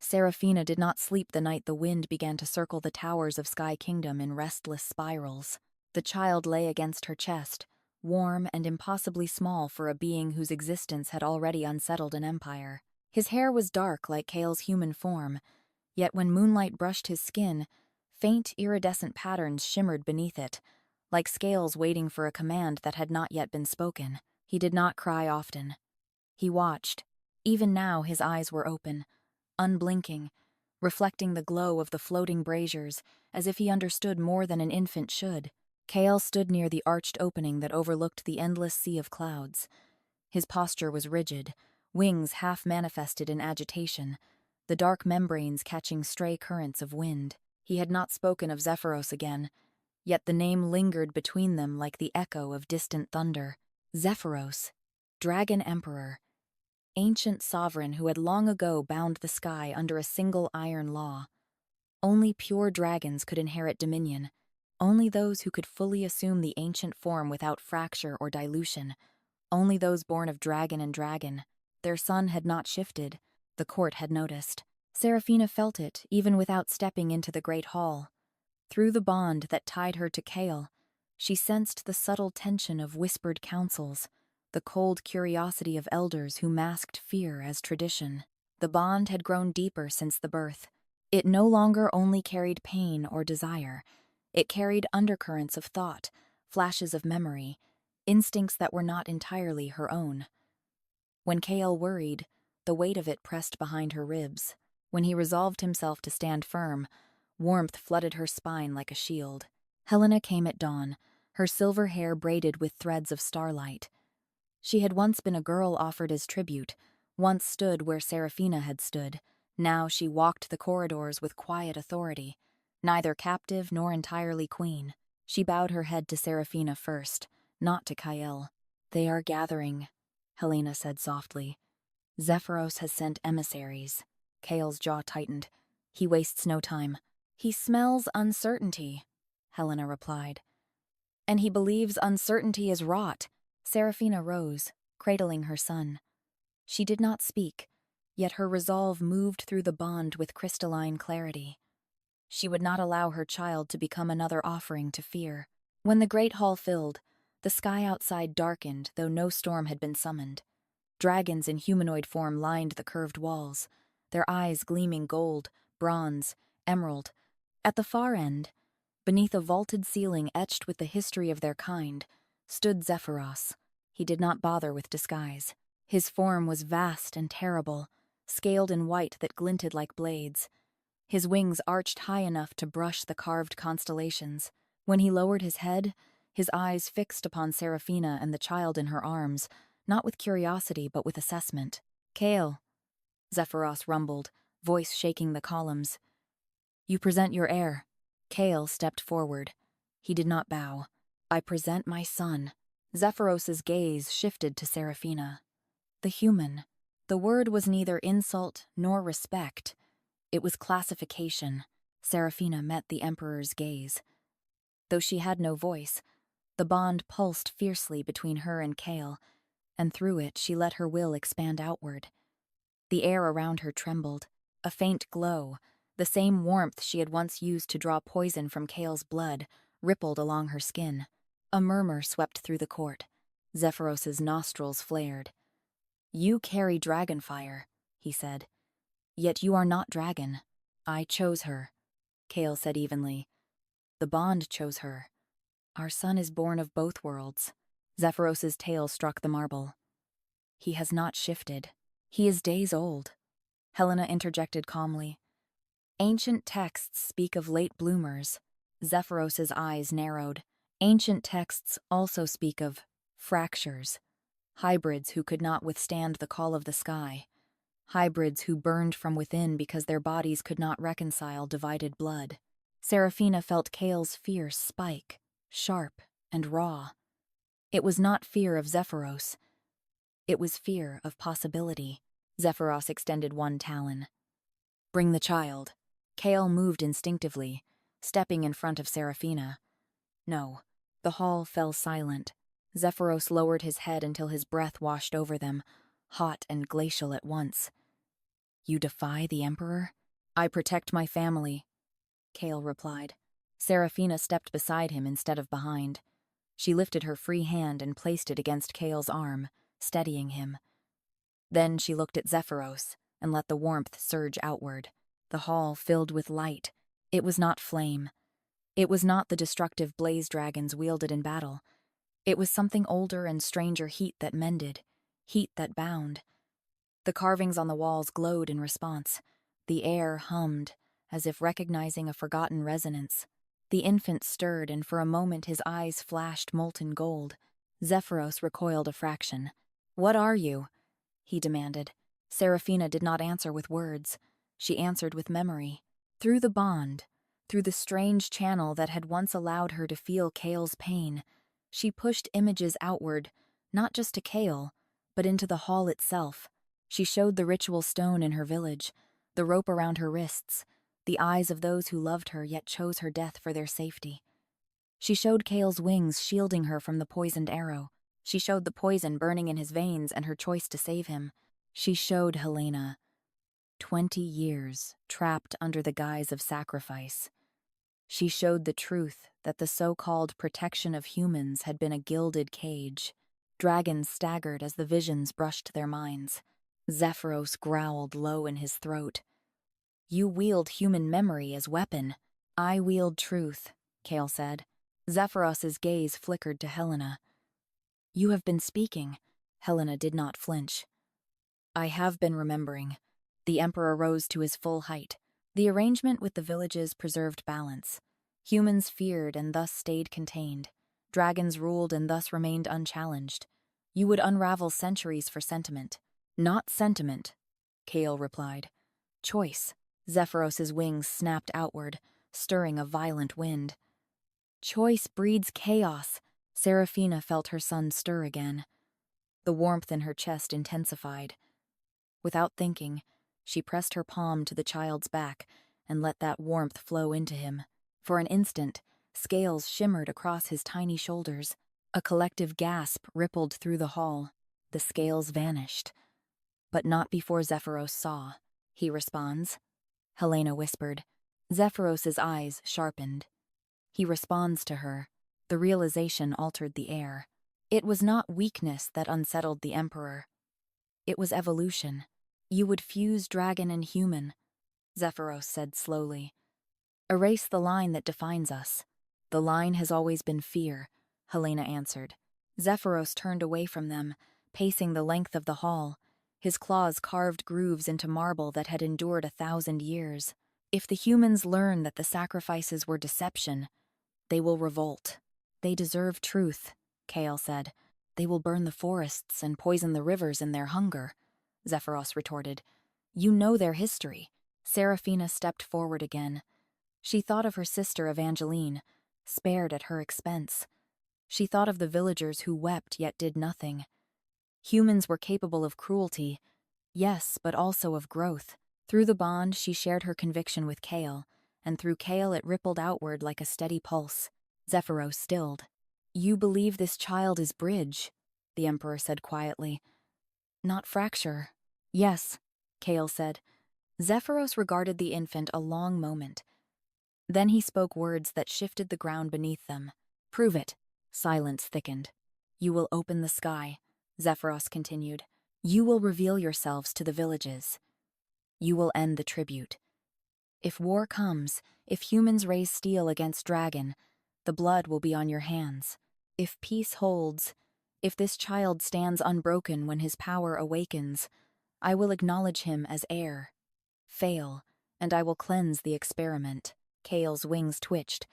Seraphina did not sleep the night the wind began to circle the towers of Sky Kingdom in restless spirals. The child lay against her chest, warm and impossibly small for a being whose existence had already unsettled an empire. His hair was dark like Kale's human form, yet when moonlight brushed his skin, faint iridescent patterns shimmered beneath it, like scales waiting for a command that had not yet been spoken. He did not cry often. He watched. Even now his eyes were open, unblinking, reflecting the glow of the floating braziers, as if he understood more than an infant should. Kale stood near the arched opening that overlooked the endless sea of clouds. His posture was rigid, wings half manifested in agitation, the dark membranes catching stray currents of wind. He had not spoken of Zephyros again, yet the name lingered between them like the echo of distant thunder. Zephyros, Dragon Emperor, ancient sovereign who had long ago bound the sky under a single iron law. Only pure dragons could inherit dominion, only those who could fully assume the ancient form without fracture or dilution, only those born of dragon and dragon. Their sun had not shifted, the court had noticed. Seraphina felt it, even without stepping into the great hall. Through the bond that tied her to Kale, she sensed the subtle tension of whispered counsels, the cold curiosity of elders who masked fear as tradition. The bond had grown deeper since the birth. It no longer only carried pain or desire. It carried undercurrents of thought, flashes of memory, instincts that were not entirely her own. When Kale worried, the weight of it pressed behind her ribs. When he resolved himself to stand firm, warmth flooded her spine like a shield. Helena came at dawn, her silver hair braided with threads of starlight. She had once been a girl offered as tribute, once stood where Seraphina had stood. Now she walked the corridors with quiet authority, neither captive nor entirely queen. She bowed her head to Seraphina first, not to Kyle. "They are gathering," Helena said softly. "Zephyros has sent emissaries." Kale's jaw tightened. "He wastes no time." "He smells uncertainty," Helena replied. "And he believes uncertainty is rot." Seraphina rose, cradling her son. She did not speak, yet her resolve moved through the bond with crystalline clarity. She would not allow her child to become another offering to fear. When the great hall filled, the sky outside darkened, though no storm had been summoned. Dragons in humanoid form lined the curved walls, their eyes gleaming gold, bronze, emerald. At the far end, beneath a vaulted ceiling etched with the history of their kind, stood Zephyros. He did not bother with disguise. His form was vast and terrible, scaled in white that glinted like blades. His wings arched high enough to brush the carved constellations. When he lowered his head, his eyes fixed upon Seraphina and the child in her arms, not with curiosity but with assessment. "Kale," Zephyros rumbled, voice shaking the columns. "You present your heir." Kale stepped forward. He did not bow. "I present my son." Zephyros's gaze shifted to Seraphina. The human. The word was neither insult nor respect. It was classification. Seraphina met the Emperor's gaze. Though she had no voice, the bond pulsed fiercely between her and Kale, and through it she let her will expand outward. The air around her trembled, a faint glow, the same warmth she had once used to draw poison from Kale's blood, rippled along her skin. A murmur swept through the court. Zephyros's nostrils flared. "You carry dragon fire," he said. "Yet you are not dragon. I chose her," Kale said evenly. "The bond chose her. Our son is born of both worlds." Zephyros's tail struck the marble. "He has not shifted. He is days old," Helena interjected calmly. "Ancient texts speak of late bloomers." Zephyros's eyes narrowed. "Ancient texts also speak of fractures, hybrids who could not withstand the call of the sky, hybrids who burned from within because their bodies could not reconcile divided blood." Seraphina felt Kale's fear spike, sharp and raw. It was not fear of Zephyros. It was fear of possibility. Zephyros extended one talon. "Bring the child." Kale moved instinctively, stepping in front of Seraphina. No. The hall fell silent. Zephyros lowered his head until his breath washed over them, hot and glacial at once. You defy the Emperor? I protect my family, Kale replied. Seraphina stepped beside him instead of behind. She lifted her free hand and placed it against Kale's arm, steadying him. Then she looked at Zephyros and let the warmth surge outward. The hall filled with light. It was not flame. It was not the destructive blaze dragons wielded in battle. It was something older and stranger, heat that mended, heat that bound. The carvings on the walls glowed in response. The air hummed, as if recognizing a forgotten resonance. The infant stirred, and for a moment his eyes flashed molten gold. Zephyros recoiled a fraction. "What are you?" he demanded. Seraphina did not answer with words. She answered with memory. Through the bond, through the strange channel that had once allowed her to feel Kale's pain, she pushed images outward, not just to Kale, but into the hall itself. She showed the ritual stone in her village, the rope around her wrists, the eyes of those who loved her yet chose her death for their safety. She showed Kale's wings shielding her from the poisoned arrow. She showed the poison burning in his veins and her choice to save him. She showed Helena 20 years trapped under the guise of sacrifice. She showed the truth that the so-called protection of humans had been a gilded cage. Dragons staggered as the visions brushed their minds. Zephyros growled low in his throat. You wield human memory as weapon. I wield truth, Kale said. Zephyros's gaze flickered to Helena. You have been speaking. Helena did not flinch. I have been remembering. The Emperor rose to his full height. The arrangement with the villages preserved balance. Humans feared and thus stayed contained. Dragons ruled and thus remained unchallenged. You would unravel centuries for sentiment. Not sentiment, Kale replied. Choice. Zephyros's wings snapped outward, stirring a violent wind. Choice breeds chaos. Seraphina felt her son stir again. The warmth in her chest intensified. Without thinking, she pressed her palm to the child's back and let that warmth flow into him. For an instant, scales shimmered across his tiny shoulders. A collective gasp rippled through the hall. The scales vanished. But not before Zephyros saw. He responds. Helena whispered. Zephyros's eyes sharpened. He responds to her. The realization altered the air. It was not weakness that unsettled the Emperor. It was evolution. You would fuse dragon and human, Zephyros said slowly. Erase the line that defines us. The line has always been fear, Helena answered. Zephyros turned away from them, pacing the length of the hall. His claws carved grooves into marble that had endured 1,000 years. If the humans learn that the sacrifices were deception, they will revolt. They deserve truth, Kale said. They will burn the forests and poison the rivers in their hunger, Zephyros retorted. You know their history. Seraphina stepped forward again. She thought of her sister Evangeline, spared at her expense. She thought of the villagers who wept yet did nothing. Humans were capable of cruelty, yes, but also of growth. Through the bond, she shared her conviction with Kale, and through Kale it rippled outward like a steady pulse. Zephyros stilled. You believe this child is bridge, the Emperor said quietly. Not fracture. Yes, Kale said. Zephyros regarded the infant a long moment. Then he spoke words that shifted the ground beneath them. Prove it. Silence thickened. You will open the sky, Zephyros continued. You will reveal yourselves to the villages. You will end the tribute. If war comes, if humans raise steel against dragon, the blood will be on your hands. If peace holds, if this child stands unbroken when his power awakens, I will acknowledge him as heir. Fail, and I will cleanse the experiment. Kale's wings twitched.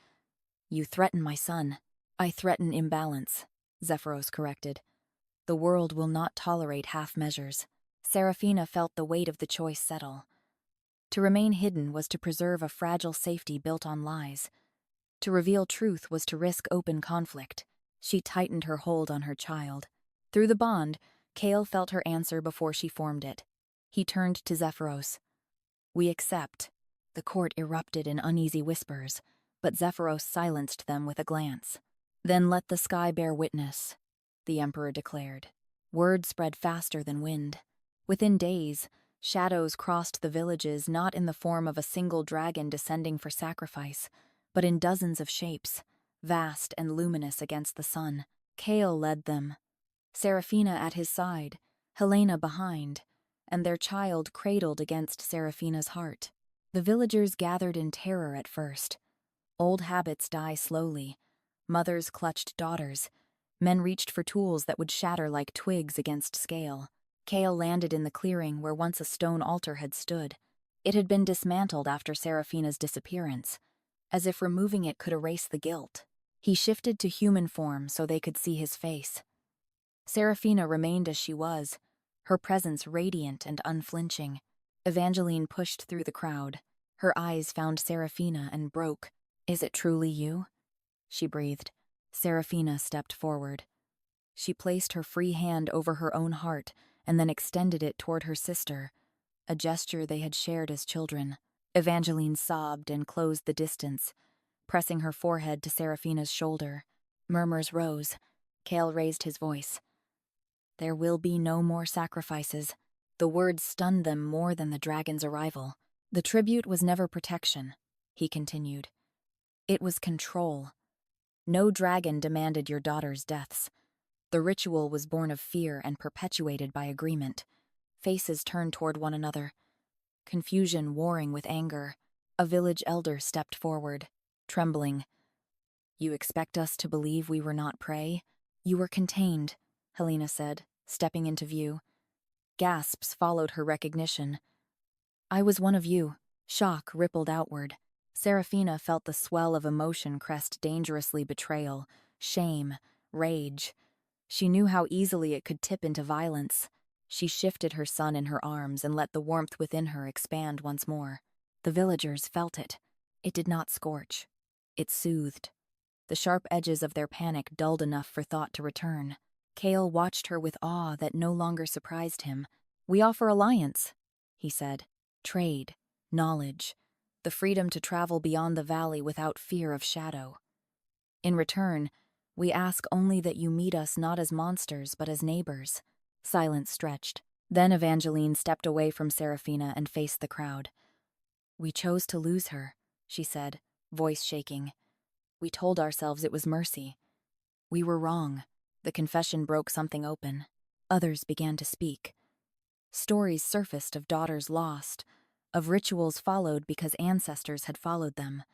You threaten my son. I threaten imbalance, Zephyros corrected. The world will not tolerate half measures. Seraphina felt the weight of the choice settle. To remain hidden was to preserve a fragile safety built on lies. To reveal truth was to risk open conflict. She tightened her hold on her child. Through the bond, Kale felt her answer before she formed it. He turned to Zephyros. We accept. The court erupted in uneasy whispers, but Zephyros silenced them with a glance. Then let the sky bear witness, the Emperor declared. Word spread faster than wind. Within days, Shadows crossed the villages not in the form of a single dragon descending for sacrifice, but in dozens of shapes, vast and luminous against the sun. Kale led them, Seraphina at his side, Helena behind, and their child cradled against Seraphina's heart. The villagers gathered in terror at first. Old habits die slowly. Mothers clutched daughters. Men reached for tools that would shatter like twigs against scale. Kale landed in the clearing where once a stone altar had stood. It had been dismantled after Seraphina's disappearance, as if removing it could erase the guilt. He shifted to human form so they could see his face. Seraphina remained as she was, her presence radiant and unflinching. Evangeline pushed through the crowd. Her eyes found Seraphina and broke. "Is it truly you?" she breathed. Seraphina stepped forward. She placed her free hand over her own heart and then extended it toward her sister, a gesture they had shared as children. Evangeline sobbed and closed the distance, pressing her forehead to Seraphina's shoulder. Murmurs rose. Kale raised his voice. "There will be no more sacrifices." The words stunned them more than the dragon's arrival. "The tribute was never protection," he continued. "It was control. No dragon demanded your daughter's deaths. The ritual was born of fear and perpetuated by agreement." Faces turned toward one another, confusion warring with anger. A village elder stepped forward, trembling. "You expect us to believe we were not prey?" "You were contained," Helena said, stepping into view. Gasps followed her recognition. "I was one of you." Shock rippled outward. Seraphina felt the swell of emotion crest dangerously betrayal, shame, rage. She knew how easily it could tip into violence. She shifted her son in her arms and let the warmth within her expand once more. The villagers felt it. It did not scorch. It soothed. The sharp edges of their panic dulled enough for thought to return. Kale watched her with awe that no longer surprised him. "We offer alliance," he said. "Trade, knowledge, the freedom to travel beyond the valley without fear of shadow. In return, we ask only that you meet us not as monsters but as neighbors." Silence stretched. Then Evangeline stepped away from Seraphina and faced the crowd. "We chose to lose her," she said, voice shaking. "We told ourselves it was mercy. We were wrong." The confession broke something open. Others began to speak. Stories surfaced of daughters lost, of rituals followed because ancestors had followed them.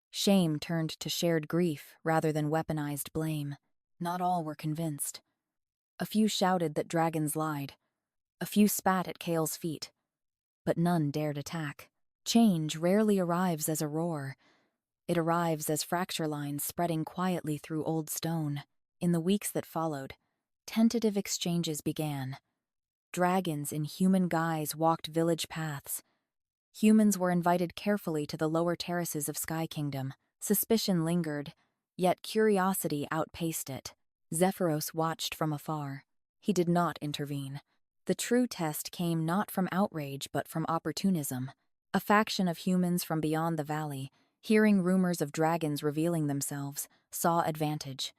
Shame turned to shared grief rather than weaponized blame. Not all were convinced. A few shouted that dragons lied. A few spat at Kale's feet. But none dared attack. Change rarely arrives as a roar. It arrives as fracture lines spreading quietly through old stone. In the weeks that followed, tentative exchanges began. Dragons in human guise walked village paths. Humans were invited carefully to the lower terraces of Sky Kingdom. Suspicion lingered, yet curiosity outpaced it. Zephyros watched from afar. He did not intervene. The true test came not from outrage but from opportunism. A faction of humans from beyond the valley, hearing rumors of dragons revealing themselves, saw advantage.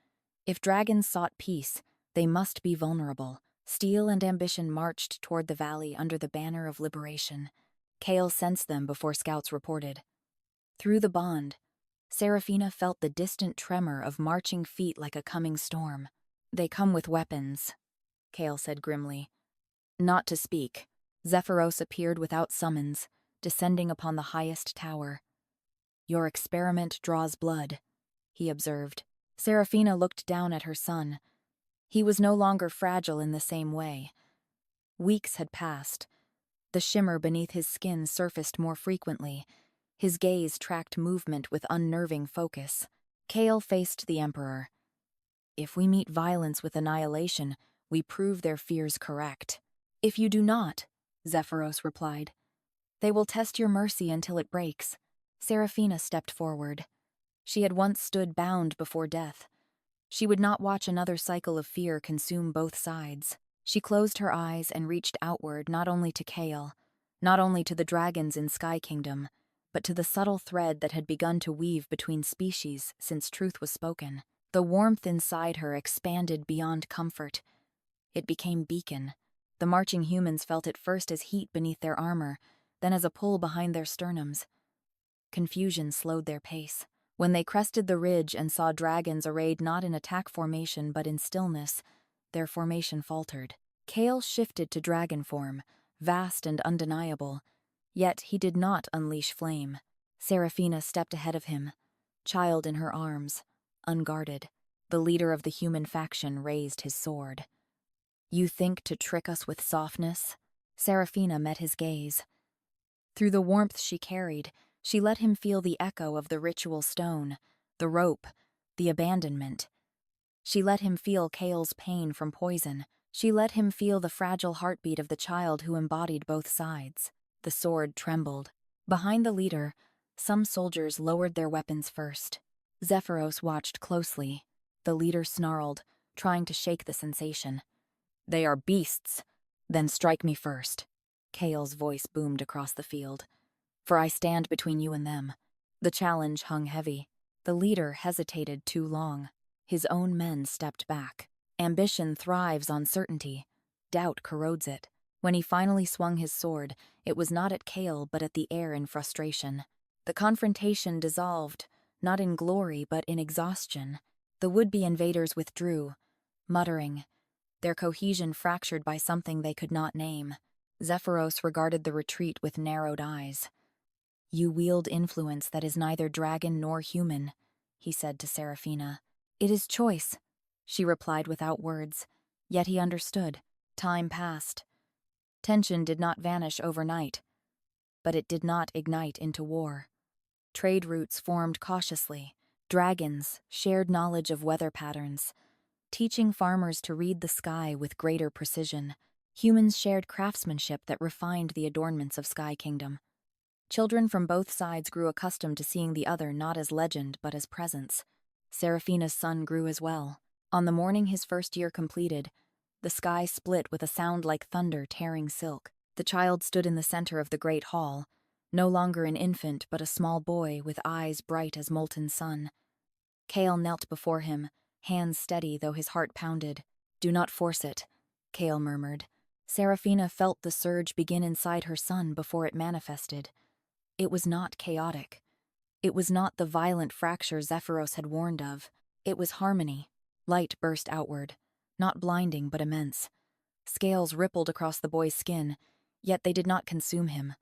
If dragons sought peace, they must be vulnerable. Steel and ambition marched toward the valley under the banner of liberation. Kale sensed them before scouts reported. Through the bond, Seraphina felt the distant tremor of marching feet like a coming storm. "They come with weapons," Kale said grimly. Not to speak, Zephyros appeared without summons, descending upon the highest tower. "Your experiment draws blood," he observed. Seraphina looked down at her son. He was no longer fragile in the same way. Weeks had passed. The shimmer beneath his skin surfaced more frequently. His gaze tracked movement with unnerving focus. Kale faced the Emperor. "If we meet violence with annihilation, we prove their fears correct." "If you do not," Zephyros replied, "they will test your mercy until it breaks." Seraphina stepped forward. She had once stood bound before death. She would not watch another cycle of fear consume both sides. She closed her eyes and reached outward not only to Kale, not only to the dragons in Sky Kingdom, but to the subtle thread that had begun to weave between species since truth was spoken. The warmth inside her expanded beyond comfort. It became beacon, The marching humans felt it first as heat beneath their armor, then as a pull behind their sternums. Confusion slowed their pace. When they crested the ridge and saw dragons arrayed not in attack formation but in stillness, their formation faltered. Kale shifted to dragon form, vast and undeniable, yet he did not unleash flame. Seraphina stepped ahead of him, child in her arms, unguarded. The leader of the human faction raised his sword. "You think to trick us with softness?" Seraphina met his gaze. Through the warmth she carried, she let him feel the echo of the ritual stone, the rope, the abandonment. She let him feel Kale's pain from poison. She let him feel the fragile heartbeat of the child who embodied both sides. The sword trembled. Behind the leader, some soldiers lowered their weapons first. Zephyros watched closely. The leader snarled, trying to shake the sensation. "They are beasts. Then strike me first." Kale's voice boomed across the field. "For I stand between you and them." The challenge hung heavy. The leader hesitated too long. His own men stepped back. Ambition thrives on certainty. Doubt corrodes it. When he finally swung his sword, it was not at Kale but at the air in frustration. The confrontation dissolved, not in glory but in exhaustion. The would-be invaders withdrew, muttering, their cohesion fractured by something they could not name. Zephyros regarded the retreat with narrowed eyes. "You wield influence that is neither dragon nor human," he said to Seraphina. "It is choice," she replied without words, yet he understood. Time passed. Tension did not vanish overnight, but it did not ignite into war. Trade routes formed cautiously. Dragons shared knowledge of weather patterns, teaching farmers to read the sky with greater precision. Humans shared craftsmanship that refined the adornments of Sky Kingdom. Children from both sides grew accustomed to seeing the other not as legend but as presence. Seraphina's son grew as well. On the morning his first year completed, the sky split with a sound like thunder tearing silk. The child stood in the center of the great hall, no longer an infant but a small boy with eyes bright as molten sun. Kale knelt before him, hands steady though his heart pounded. "Do not force it," Kale murmured. Seraphina felt the surge begin inside her son before it manifested. It was not chaotic. It was not the violent fracture Zephyros had warned of. It was harmony. Light burst outward, not blinding but immense. Scales rippled across the boy's skin, yet they did not consume him.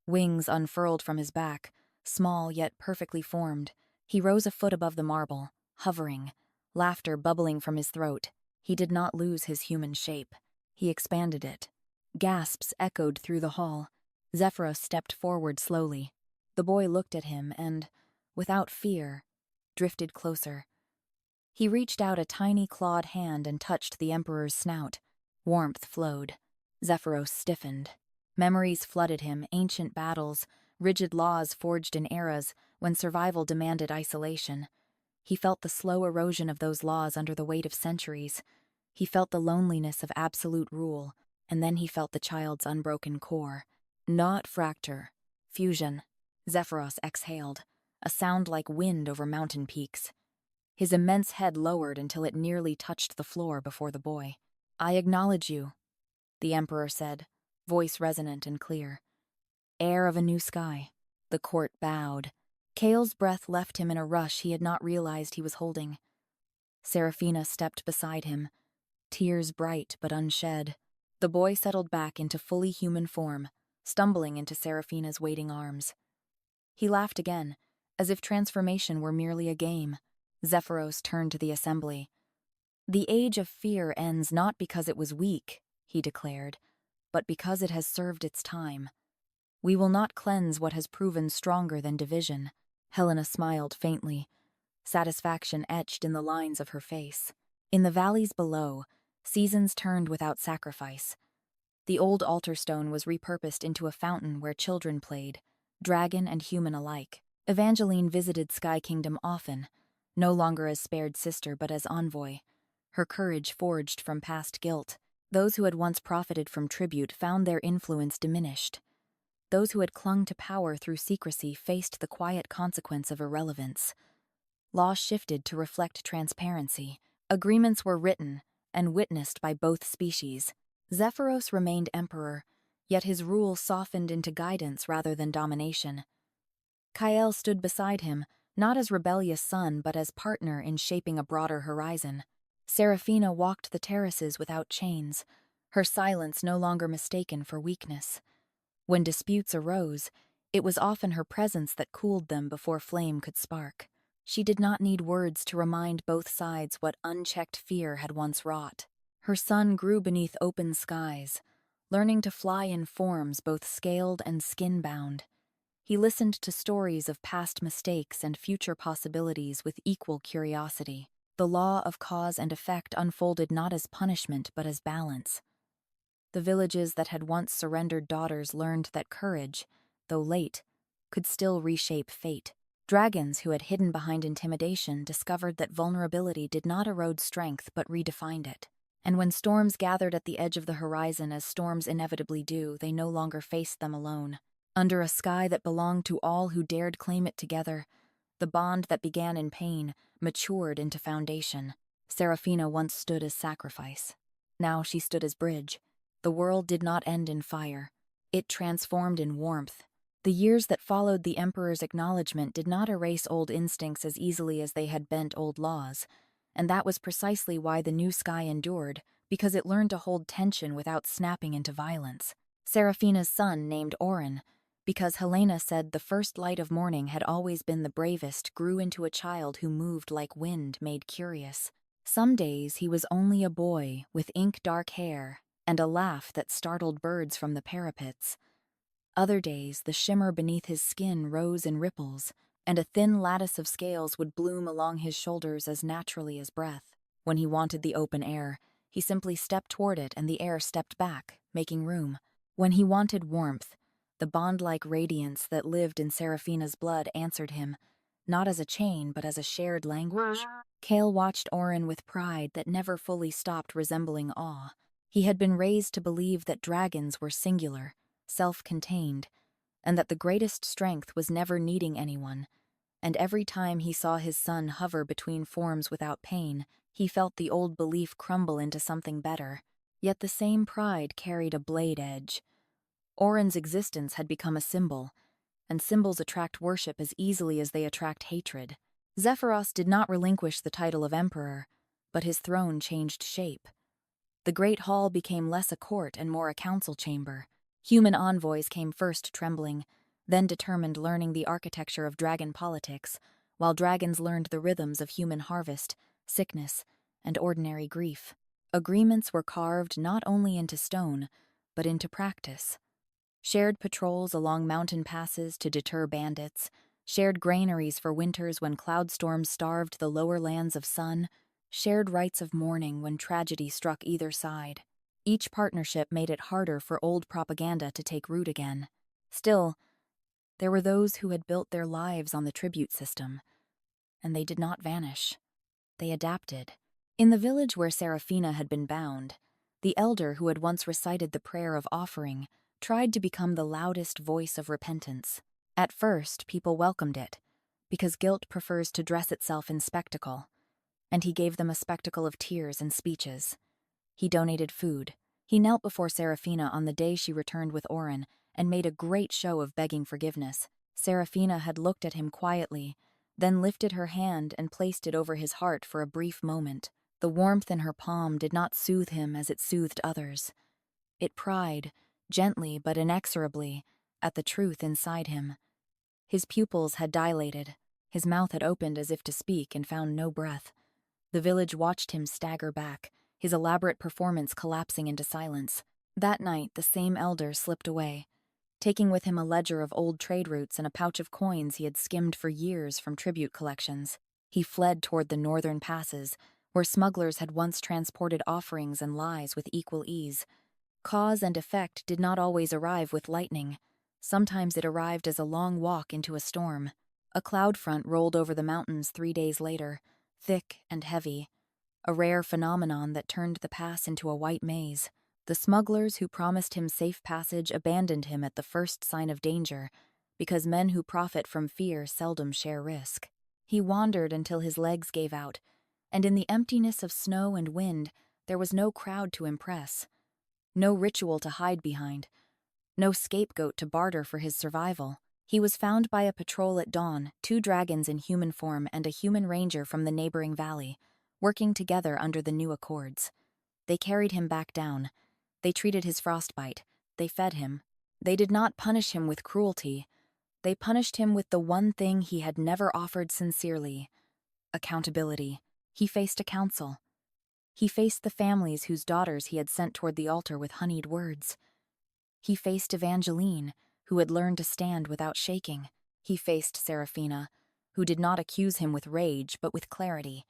Wings unfurled from his back, small yet perfectly formed. He rose a foot above the marble, hovering, laughter bubbling from his throat. He did not lose his human shape. He expanded it. Gasps echoed through the hall. Zephyros stepped forward slowly. The boy looked at him and, without fear, drifted closer. He reached out a tiny clawed hand and touched the Emperor's snout. Warmth flowed. Zephyros stiffened. Memories flooded him, ancient battles, rigid laws forged in eras when survival demanded isolation. He felt the slow erosion of those laws under the weight of centuries. He felt the loneliness of absolute rule, and then he felt the child's unbroken core. Not fracture. Fusion. Zephyros exhaled, a sound like wind over mountain peaks. His immense head lowered until it nearly touched the floor before the boy. "I acknowledge you," the Emperor said, voice resonant and clear. "Heir of a new sky." The court bowed. Kale's breath left him in a rush he had not realized he was holding. Seraphina stepped beside him, tears bright but unshed. The boy settled back into fully human form, stumbling into Seraphina's waiting arms. He laughed again, as if transformation were merely a game. Zephyros turned to the assembly. "The age of fear ends not because it was weak," he declared, "but because it has served its time. We will not cleanse what has proven stronger than division." Helena smiled faintly, satisfaction etched in the lines of her face. In the valleys below, seasons turned without sacrifice. The old altar stone was repurposed into a fountain where children played, dragon and human alike. Evangeline visited Sky Kingdom often, no longer as spared sister but as envoy, her courage forged from past guilt. Those who had once profited from tribute found their influence diminished. Those who had clung to power through secrecy faced the quiet consequence of irrelevance. Law shifted to reflect transparency. Agreements were written and witnessed by both species. Zephyros remained emperor, yet his rule softened into guidance rather than domination. Kael stood beside him, not as rebellious son but as partner in shaping a broader horizon. Seraphina walked the terraces without chains, her silence no longer mistaken for weakness. When disputes arose, it was often her presence that cooled them before flame could spark. She did not need words to remind both sides what unchecked fear had once wrought. Her son grew beneath open skies, learning to fly in forms both scaled and skin-bound. He listened to stories of past mistakes and future possibilities with equal curiosity. The law of cause and effect unfolded not as punishment but as balance. The villages that had once surrendered daughters learned that courage, though late, could still reshape fate. Dragons who had hidden behind intimidation discovered that vulnerability did not erode strength but redefined it. And when storms gathered at the edge of the horizon as storms inevitably do, they no longer faced them alone. Under a sky that belonged to all who dared claim it together, the bond that began in pain matured into foundation. Seraphina once stood as sacrifice. Now she stood as bridge. The world did not end in fire. It transformed in warmth. The years that followed the Emperor's acknowledgement did not erase old instincts as easily as they had bent old laws, and that was precisely why the new sky endured, because it learned to hold tension without snapping into violence. Seraphina's son, named Oren, because Helena said the first light of morning had always been the bravest, grew into a child who moved like wind made curious. Some days he was only a boy with ink-dark hair and a laugh that startled birds from the parapets. Other days, the shimmer beneath his skin rose in ripples, and a thin lattice of scales would bloom along his shoulders as naturally as breath. When he wanted the open air, he simply stepped toward it and the air stepped back, making room. When he wanted warmth, the bond-like radiance that lived in Seraphina's blood answered him, not as a chain but as a shared language. Kale watched Oren with pride that never fully stopped resembling awe. He had been raised to believe that dragons were singular, self-contained, and that the greatest strength was never needing anyone, and every time he saw his son hover between forms without pain, he felt the old belief crumble into something better. Yet the same pride carried a blade edge. Oren's existence had become a symbol, and symbols attract worship as easily as they attract hatred. Zephyros did not relinquish the title of emperor, but his throne changed shape. The great hall became less a court and more a council chamber. Human envoys came first trembling, then determined, learning the architecture of dragon politics, while dragons learned the rhythms of human harvest, sickness, and ordinary grief. Agreements were carved not only into stone, but into practice. Shared patrols along mountain passes to deter bandits, shared granaries for winters when cloud storms starved the lower lands of sun, shared rites of mourning when tragedy struck either side. Each partnership made it harder for old propaganda to take root again. Still, there were those who had built their lives on the tribute system, and they did not vanish. They adapted. In the village where Seraphina had been bound, the elder who had once recited the prayer of offering tried to become the loudest voice of repentance. At first, people welcomed it, because guilt prefers to dress itself in spectacle, and he gave them a spectacle of tears and speeches. He donated food. He knelt before Seraphina on the day she returned with Oren and made a great show of begging forgiveness. Seraphina had looked at him quietly, then lifted her hand and placed it over his heart for a brief moment. The warmth in her palm did not soothe him as it soothed others. It pried, gently but inexorably, at the truth inside him. His pupils had dilated, his mouth had opened as if to speak and found no breath. The village watched him stagger back, his elaborate performance collapsing into silence. That night, the same elder slipped away, taking with him a ledger of old trade routes and a pouch of coins he had skimmed for years from tribute collections. He fled toward the northern passes, where smugglers had once transported offerings and lies with equal ease. Cause and effect did not always arrive with lightning. Sometimes it arrived as a long walk into a storm. A cloud front rolled over the mountains 3 days later, thick and heavy, a rare phenomenon that turned the pass into a white maze. The smugglers who promised him safe passage abandoned him at the first sign of danger, because men who profit from fear seldom share risk. He wandered until his legs gave out, and in the emptiness of snow and wind, there was no crowd to impress. No ritual to hide behind. No scapegoat to barter for his survival. He was found by a patrol at dawn, 2 dragons in human form and a human ranger from the neighboring valley, working together under the new accords. They carried him back down. They treated his frostbite. They fed him. They did not punish him with cruelty. They punished him with the one thing he had never offered sincerely: accountability. He faced a council. He faced the families whose daughters he had sent toward the altar with honeyed words. He faced Evangeline, who had learned to stand without shaking. He faced Seraphina, who did not accuse him with rage but with clarity,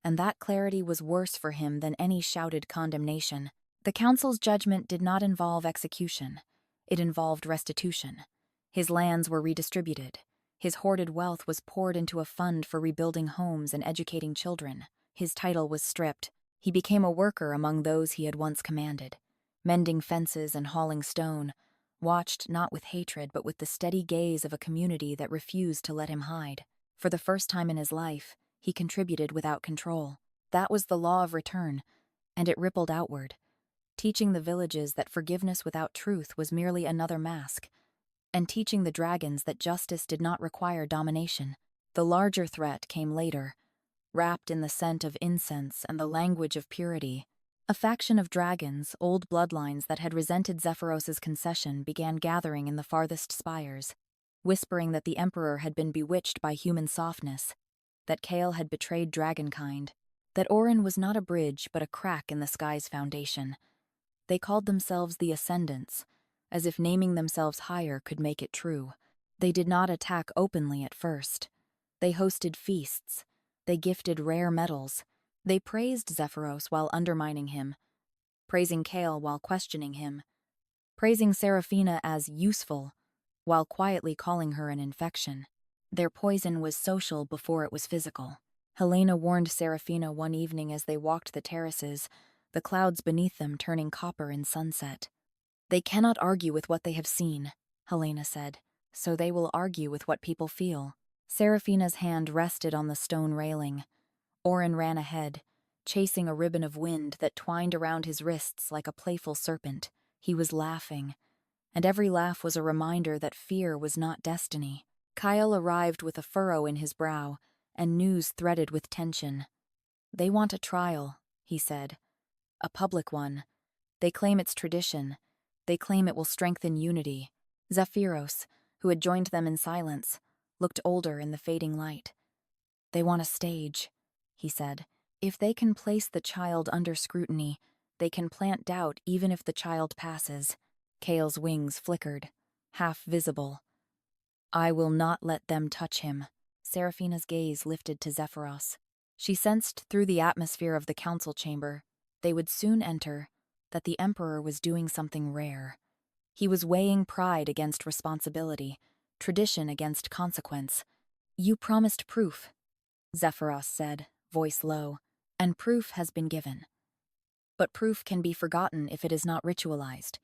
and that clarity was worse for him than any shouted condemnation. The council's judgment did not involve execution. It involved restitution. His lands were redistributed. His hoarded wealth was poured into a fund for rebuilding homes and educating children. His title was stripped. He became a worker among those he had once commanded, mending fences and hauling stone, watched not with hatred but with the steady gaze of a community that refused to let him hide. For the first time in his life, he contributed without control. That was the law of return, and it rippled outward, teaching the villages that forgiveness without truth was merely another mask, and teaching the dragons that justice did not require domination. The larger threat came later, wrapped in the scent of incense and the language of purity. A faction of dragons, old bloodlines that had resented Zephyros's concession, began gathering in the farthest spires, whispering that the Emperor had been bewitched by human softness, that Kale had betrayed dragonkind, that Orin was not a bridge but a crack in the sky's foundation. They called themselves the Ascendants, as if naming themselves higher could make it true. They did not attack openly at first. They hosted feasts. They gifted rare metals. They praised Zephyros while undermining him, praising Kale while questioning him, praising Seraphina as useful while quietly calling her an infection. Their poison was social before it was physical. Helena warned Seraphina one evening as they walked the terraces, the clouds beneath them turning copper in sunset. "They cannot argue with what they have seen," Helena said, "so they will argue with what people feel." Seraphina's hand rested on the stone railing. Orin ran ahead, chasing a ribbon of wind that twined around his wrists like a playful serpent. He was laughing, and every laugh was a reminder that fear was not destiny. Kyle arrived with a furrow in his brow, and news threaded with tension. "They want a trial," he said. "A public one. They claim it's tradition. They claim it will strengthen unity." Zephyros, who had joined them in silence, looked older in the fading light. "They want a stage," he said. "If they can place the child under scrutiny, they can plant doubt even if the child passes." Kale's wings flickered, half visible. "I will not let them touch him." Seraphina's gaze lifted to Zephyros. She sensed through the atmosphere of the council chamber they would soon enter that the Emperor was doing something rare. He was weighing pride against responsibility, tradition against consequence. "You promised proof," Zephyros said, voice low, "and proof has been given. But proof can be forgotten if it is not ritualized.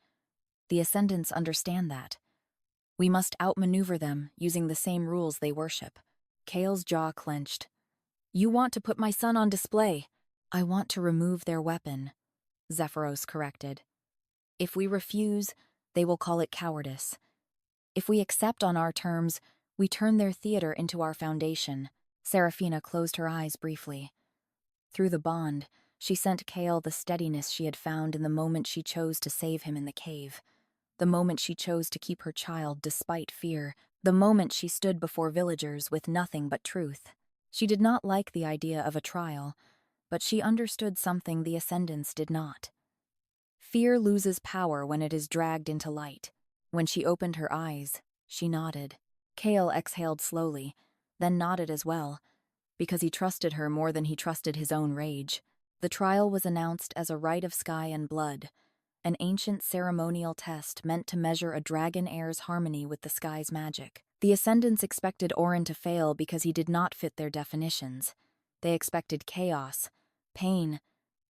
The Ascendants understand that. We must outmaneuver them using the same rules they worship." Kale's jaw clenched. "You want to put my son on display." "I want to remove their weapon," Zephyros corrected. "If we refuse, they will call it cowardice. If we accept on our terms, we turn their theater into our foundation." Seraphina closed her eyes briefly. Through the bond, she sent Kale the steadiness she had found in the moment she chose to save him in the cave, the moment she chose to keep her child despite fear, the moment she stood before villagers with nothing but truth. She did not like the idea of a trial, but she understood something the Ascendants did not. Fear loses power when it is dragged into light. When she opened her eyes, she nodded. Kale exhaled slowly, then nodded as well, because he trusted her more than he trusted his own rage. The trial was announced as a rite of sky and blood, an ancient ceremonial test meant to measure a dragon heir's harmony with the sky's magic. The Ascendants expected Orin to fail because he did not fit their definitions. They expected chaos, pain,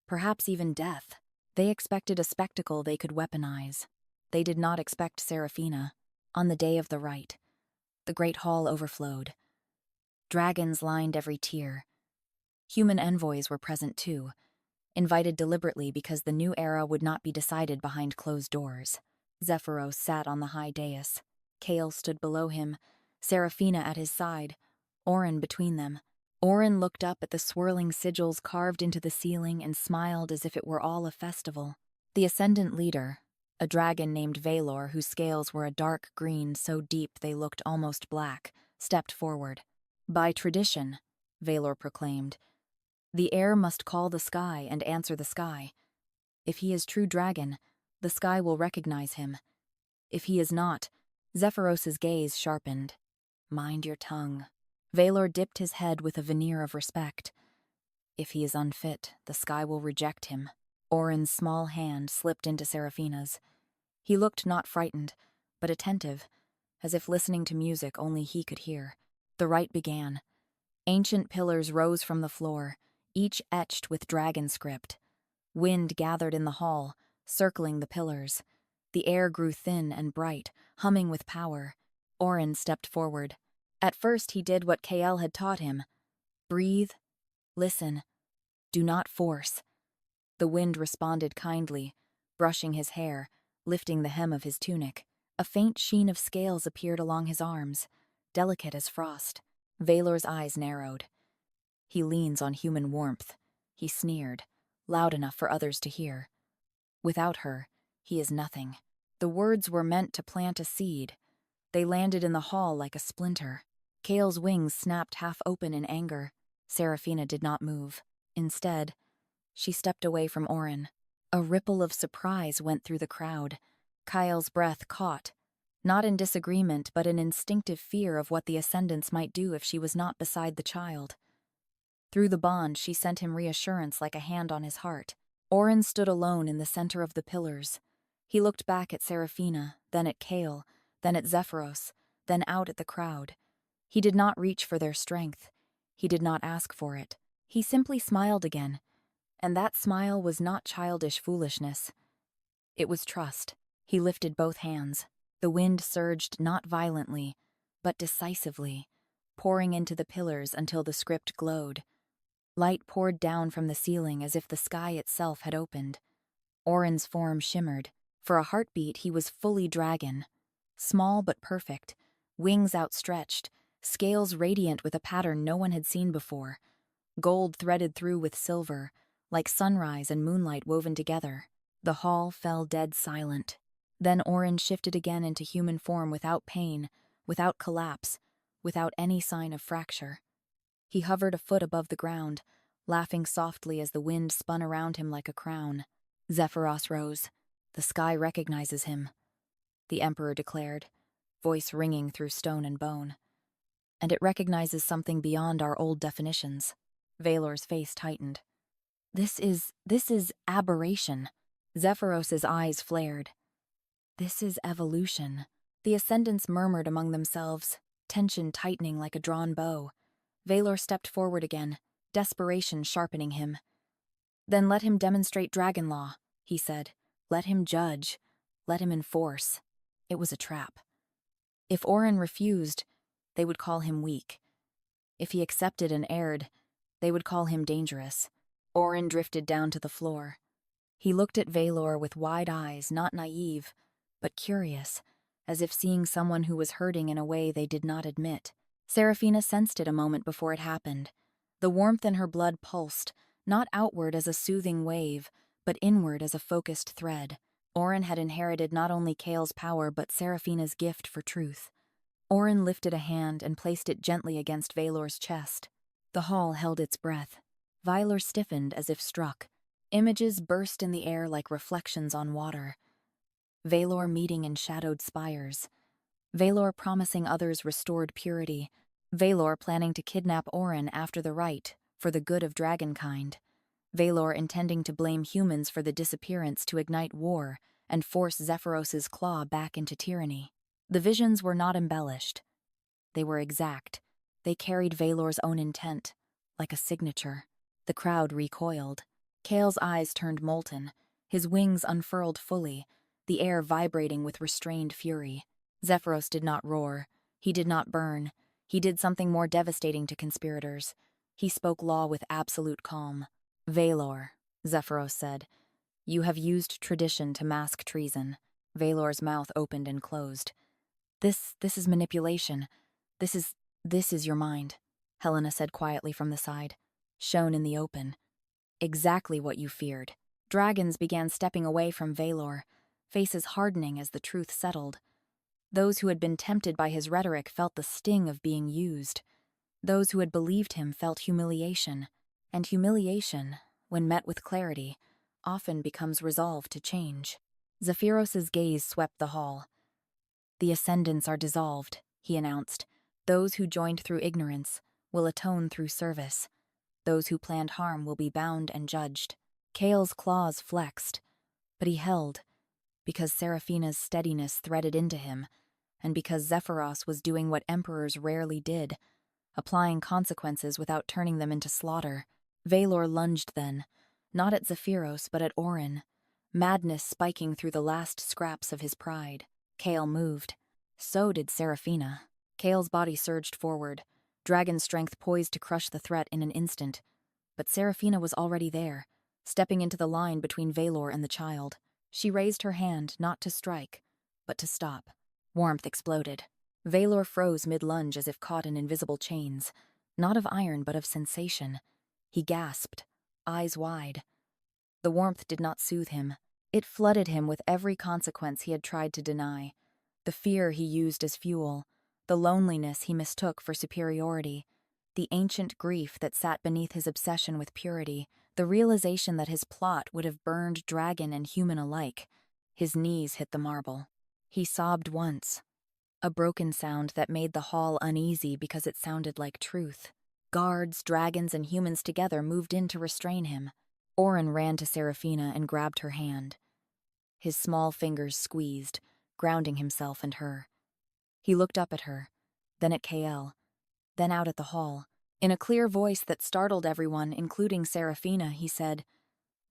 perhaps even death. They expected a spectacle they could weaponize. They did not expect Seraphina. On the day of the rite, the great hall overflowed. Dragons lined every tier. Human envoys were present too, invited deliberately because the new era would not be decided behind closed doors. Zephyros sat on the high dais. Kale stood below him, Seraphina at his side, Orin between them. Orin looked up at the swirling sigils carved into the ceiling and smiled as if it were all a festival. The ascendant leader, a dragon named Valor whose scales were a dark green so deep they looked almost black, stepped forward. "By tradition," Valor proclaimed, "the heir must call the sky and answer the sky. If he is true dragon, the sky will recognize him. If he is not," Zephyros's gaze sharpened. "Mind your tongue." Valor dipped his head with a veneer of respect. "If he is unfit, the sky will reject him." Orin's small hand slipped into Seraphina's. He looked not frightened, but attentive, as if listening to music only he could hear. The rite began. Ancient pillars rose from the floor, each etched with dragon script. Wind gathered in the hall, circling the pillars. The air grew thin and bright, humming with power. Orin stepped forward. At first he did what Kael had taught him. Breathe, listen, do not force. The wind responded kindly, brushing his hair, lifting the hem of his tunic. A faint sheen of scales appeared along his arms, delicate as frost. Valor's eyes narrowed. "He leans on human warmth," he sneered, loud enough for others to hear. "Without her, he is nothing." The words were meant to plant a seed. They landed in the hall like a splinter. Kael's wings snapped half open in anger. Seraphina did not move. Instead, she stepped away from Orin. A ripple of surprise went through the crowd. Kael's breath caught, not in disagreement but in instinctive fear of what the Ascendants might do if she was not beside the child. Through the bond, she sent him reassurance like a hand on his heart. Orin stood alone in the center of the pillars. He looked back at Seraphina, then at Kael, then at Zephyros, then out at the crowd. He did not reach for their strength. He did not ask for it. He simply smiled again, and that smile was not childish foolishness. It was trust. He lifted both hands. The wind surged not violently, but decisively, pouring into the pillars until the script glowed. Light poured down from the ceiling as if the sky itself had opened. Orin's form shimmered. For a heartbeat, he was fully dragon. Small but perfect, wings outstretched, scales radiant with a pattern no one had seen before, gold threaded through with silver, like sunrise and moonlight woven together. The hall fell dead silent. Then Orin shifted again into human form without pain, without collapse, without any sign of fracture. He hovered a foot above the ground, laughing softly as the wind spun around him like a crown. Zephyros rose. "The sky recognizes him," the Emperor declared, voice ringing through stone and bone. "And it recognizes something beyond our old definitions." Valor's face tightened. This is aberration." Zephyros's eyes flared. "This is evolution." The Ascendants murmured among themselves, tension tightening like a drawn bow. Valor stepped forward again, desperation sharpening him. "Then let him demonstrate dragon law," he said. "Let him judge. Let him enforce." It was a trap. If Orin refused, they would call him weak. If he accepted and erred, they would call him dangerous. Orin drifted down to the floor. He looked at Valor with wide eyes, not naive, but curious, as if seeing someone who was hurting in a way they did not admit. Seraphina sensed it a moment before it happened. The warmth in her blood pulsed, not outward as a soothing wave, but inward as a focused thread. Orin had inherited not only Kael's power but Seraphina's gift for truth. Orin lifted a hand and placed it gently against Valor's chest. The hall held its breath. Valor stiffened as if struck. Images burst in the air like reflections on water. Valor meeting in shadowed spires. Valor promising others restored purity. Valor planning to kidnap Orin after the rite, for the good of dragonkind. Valor intending to blame humans for the disappearance to ignite war and force Zephyros's claw back into tyranny. The visions were not embellished. They were exact. They carried Valor's own intent, like a signature. The crowd recoiled. Kael's eyes turned molten, his wings unfurled fully, the air vibrating with restrained fury. Zephyros did not roar. He did not burn. He did something more devastating to conspirators. He spoke law with absolute calm. "Valor, Zephyros said. "You have used tradition to mask treason." Valor's mouth opened and closed. This is manipulation. This is your mind," Helena said quietly from the side. "Shown in the open. Exactly what you feared." Dragons began stepping away from Valor, faces hardening as the truth settled. Those who had been tempted by his rhetoric felt the sting of being used. Those who had believed him felt humiliation. And humiliation, when met with clarity, often becomes resolve to change. Zephyros's gaze swept the hall. "The ascendants are dissolved," he announced. "Those who joined through ignorance will atone through service. Those who planned harm will be bound and judged." Kale's claws flexed, but he held, because Seraphina's steadiness threaded into him, and because Zephyros was doing what emperors rarely did, applying consequences without turning them into slaughter. Valor lunged then, not at Zephyros but at Orin, madness spiking through the last scraps of his pride. Kale moved. So did Seraphina. Kale's body surged forward, dragon strength poised to crush the threat in an instant. But Seraphina was already there, stepping into the line between Valor and the child. She raised her hand not to strike, but to stop. Warmth exploded. Valor froze mid-lunge as if caught in invisible chains, not of iron but of sensation. He gasped, eyes wide. The warmth did not soothe him. It flooded him with every consequence he had tried to deny. The fear he used as fuel, the loneliness he mistook for superiority, the ancient grief that sat beneath his obsession with purity, the realization that his plot would have burned dragon and human alike. His knees hit the marble. He sobbed once, a broken sound that made the hall uneasy because it sounded like truth. Guards, dragons, and humans together moved in to restrain him. Orin ran to Seraphina and grabbed her hand. His small fingers squeezed, grounding himself and her. He looked up at her, then at Kael, then out at the hall. In a clear voice that startled everyone, including Seraphina, he said,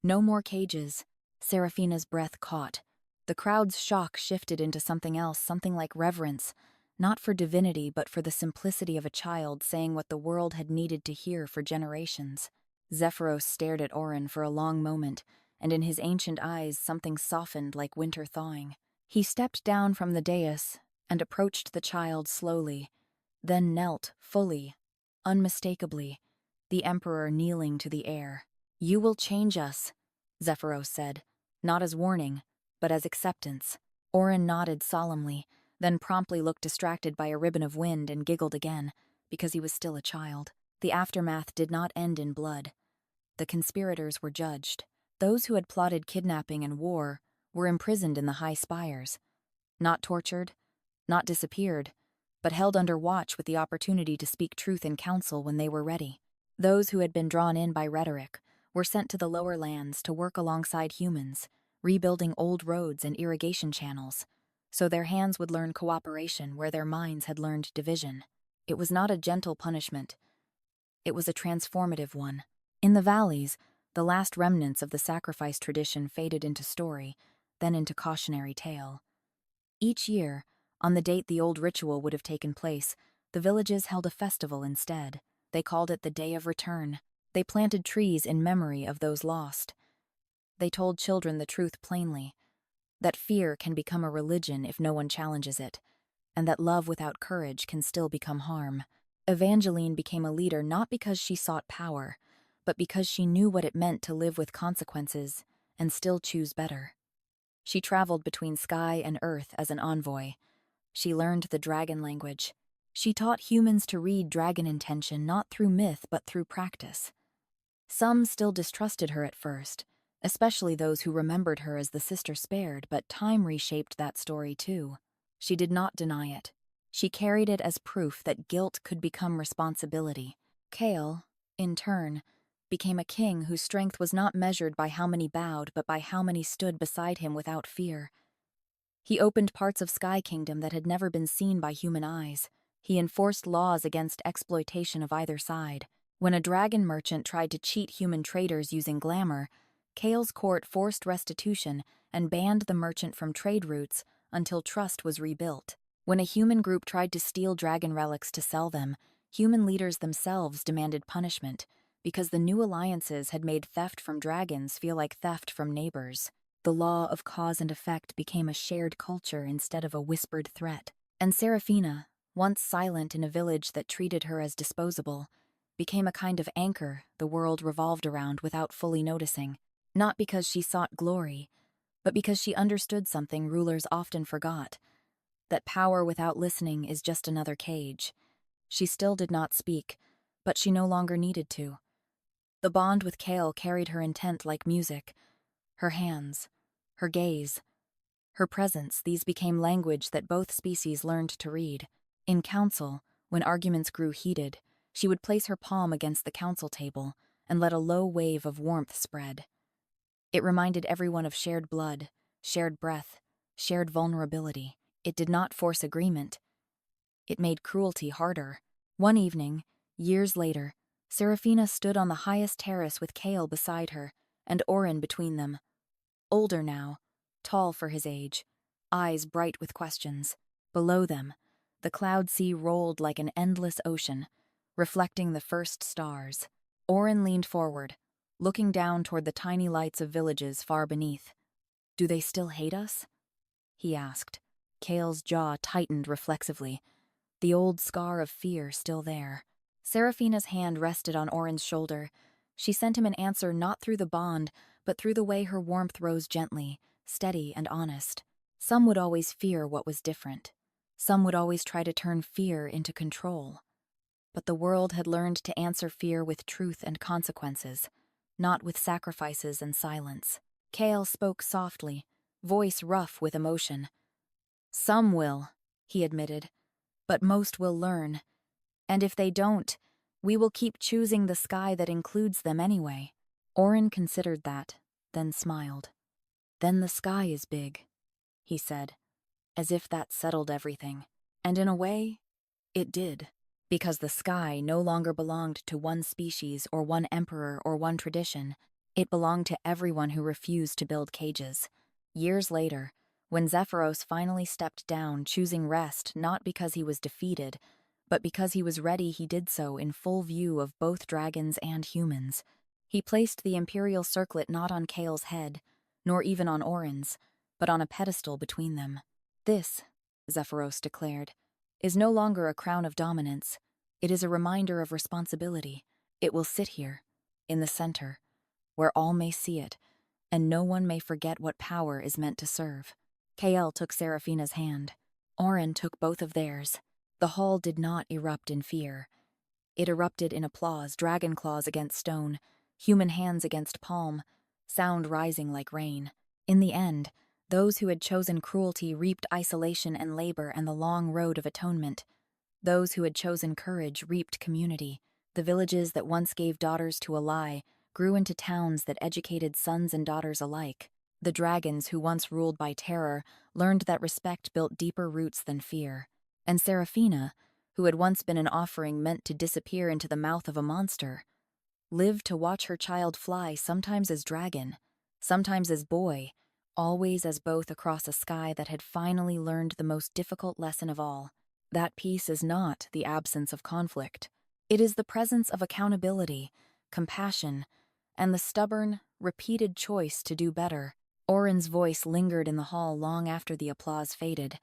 "No more cages." Seraphina's breath caught. The crowd's shock shifted into something else, something like reverence, not for divinity but for the simplicity of a child saying what the world had needed to hear for generations. Zephyros stared at Orin for a long moment, and in his ancient eyes something softened like winter thawing. He stepped down from the dais and approached the child slowly, then knelt fully, unmistakably, the Emperor kneeling to the air. "You will change us," Zephyros said, not as warning, but as acceptance. Orin nodded solemnly, then promptly looked distracted by a ribbon of wind and giggled again, because he was still a child. The aftermath did not end in blood. The conspirators were judged. Those who had plotted kidnapping and war were imprisoned in the high spires. Not tortured, not disappeared, but held under watch with the opportunity to speak truth in council when they were ready. Those who had been drawn in by rhetoric were sent to the lower lands to work alongside humans, rebuilding old roads and irrigation channels, so their hands would learn cooperation where their minds had learned division. It was not a gentle punishment. It was a transformative one. In the valleys, the last remnants of the sacrifice tradition faded into story, then into cautionary tale. Each year, on the date the old ritual would have taken place, the villages held a festival instead. They called it the Day of Return. They planted trees in memory of those lost. They told children the truth plainly, that fear can become a religion if no one challenges it, and that love without courage can still become harm. Evangeline became a leader not because she sought power, but because she knew what it meant to live with consequences and still choose better. She traveled between sky and earth as an envoy. She learned the dragon language. She taught humans to read dragon intention not through myth but through practice. Some still distrusted her at first, especially those who remembered her as the sister spared, but time reshaped that story too. She did not deny it. She carried it as proof that guilt could become responsibility. Kale, in turn, became a king whose strength was not measured by how many bowed, but by how many stood beside him without fear. He opened parts of Sky Kingdom that had never been seen by human eyes. He enforced laws against exploitation of either side. When a dragon merchant tried to cheat human traders using glamour, Kale's court forced restitution and banned the merchant from trade routes until trust was rebuilt. When a human group tried to steal dragon relics to sell them, human leaders themselves demanded punishment, because the new alliances had made theft from dragons feel like theft from neighbors. The law of cause and effect became a shared culture instead of a whispered threat. And Seraphina, once silent in a village that treated her as disposable, became a kind of anchor the world revolved around without fully noticing, not because she sought glory, but because she understood something rulers often forgot, that power without listening is just another cage. She still did not speak, but she no longer needed to. The bond with Kale carried her intent like music. Her hands, her gaze, her presence, these became language that both species learned to read. In council, when arguments grew heated, she would place her palm against the council table and let a low wave of warmth spread. It reminded everyone of shared blood, shared breath, shared vulnerability. It did not force agreement. It made cruelty harder. One evening, years later, Seraphina stood on the highest terrace with Kale beside her and Orin between them. Older now, tall for his age, eyes bright with questions. Below them, the cloud sea rolled like an endless ocean, reflecting the first stars. Orin leaned forward, looking down toward the tiny lights of villages far beneath. "Do they still hate us?" he asked. Kale's jaw tightened reflexively, the old scar of fear still there. Seraphina's hand rested on Orin's shoulder. She sent him an answer not through the bond, but through the way her warmth rose gently, steady and honest. Some would always fear what was different. Some would always try to turn fear into control. But the world had learned to answer fear with truth and consequences, not with sacrifices and silence. Kale spoke softly, voice rough with emotion. "Some will," he admitted, "but most will learn. And if they don't, we will keep choosing the sky that includes them anyway." Orin considered that, then smiled. "Then the sky is big," he said, as if that settled everything. And in a way, it did. Because the sky no longer belonged to one species or one emperor or one tradition. It belonged to everyone who refused to build cages. Years later, when Zephyros finally stepped down, choosing rest not because he was defeated, but because he was ready, he did so in full view of both dragons and humans. He placed the imperial circlet not on Kale's head, nor even on Orin's, but on a pedestal between them. "This," Zephyros declared, "is no longer a crown of dominance. It is a reminder of responsibility. It will sit here, in the center, where all may see it, and no one may forget what power is meant to serve." Kale took Seraphina's hand. Orin took both of theirs. The hall did not erupt in fear. It erupted in applause, dragon claws against stone, human hands against palm, sound rising like rain. In the end, those who had chosen cruelty reaped isolation and labor and the long road of atonement. Those who had chosen courage reaped community. The villages that once gave daughters to a lie grew into towns that educated sons and daughters alike. The dragons who once ruled by terror learned that respect built deeper roots than fear. And Seraphina, who had once been an offering meant to disappear into the mouth of a monster, lived to watch her child fly, sometimes as dragon, sometimes as boy, always as both across a sky that had finally learned the most difficult lesson of all. That peace is not the absence of conflict. It is the presence of accountability, compassion, and the stubborn, repeated choice to do better. Orin's voice lingered in the hall long after the applause faded,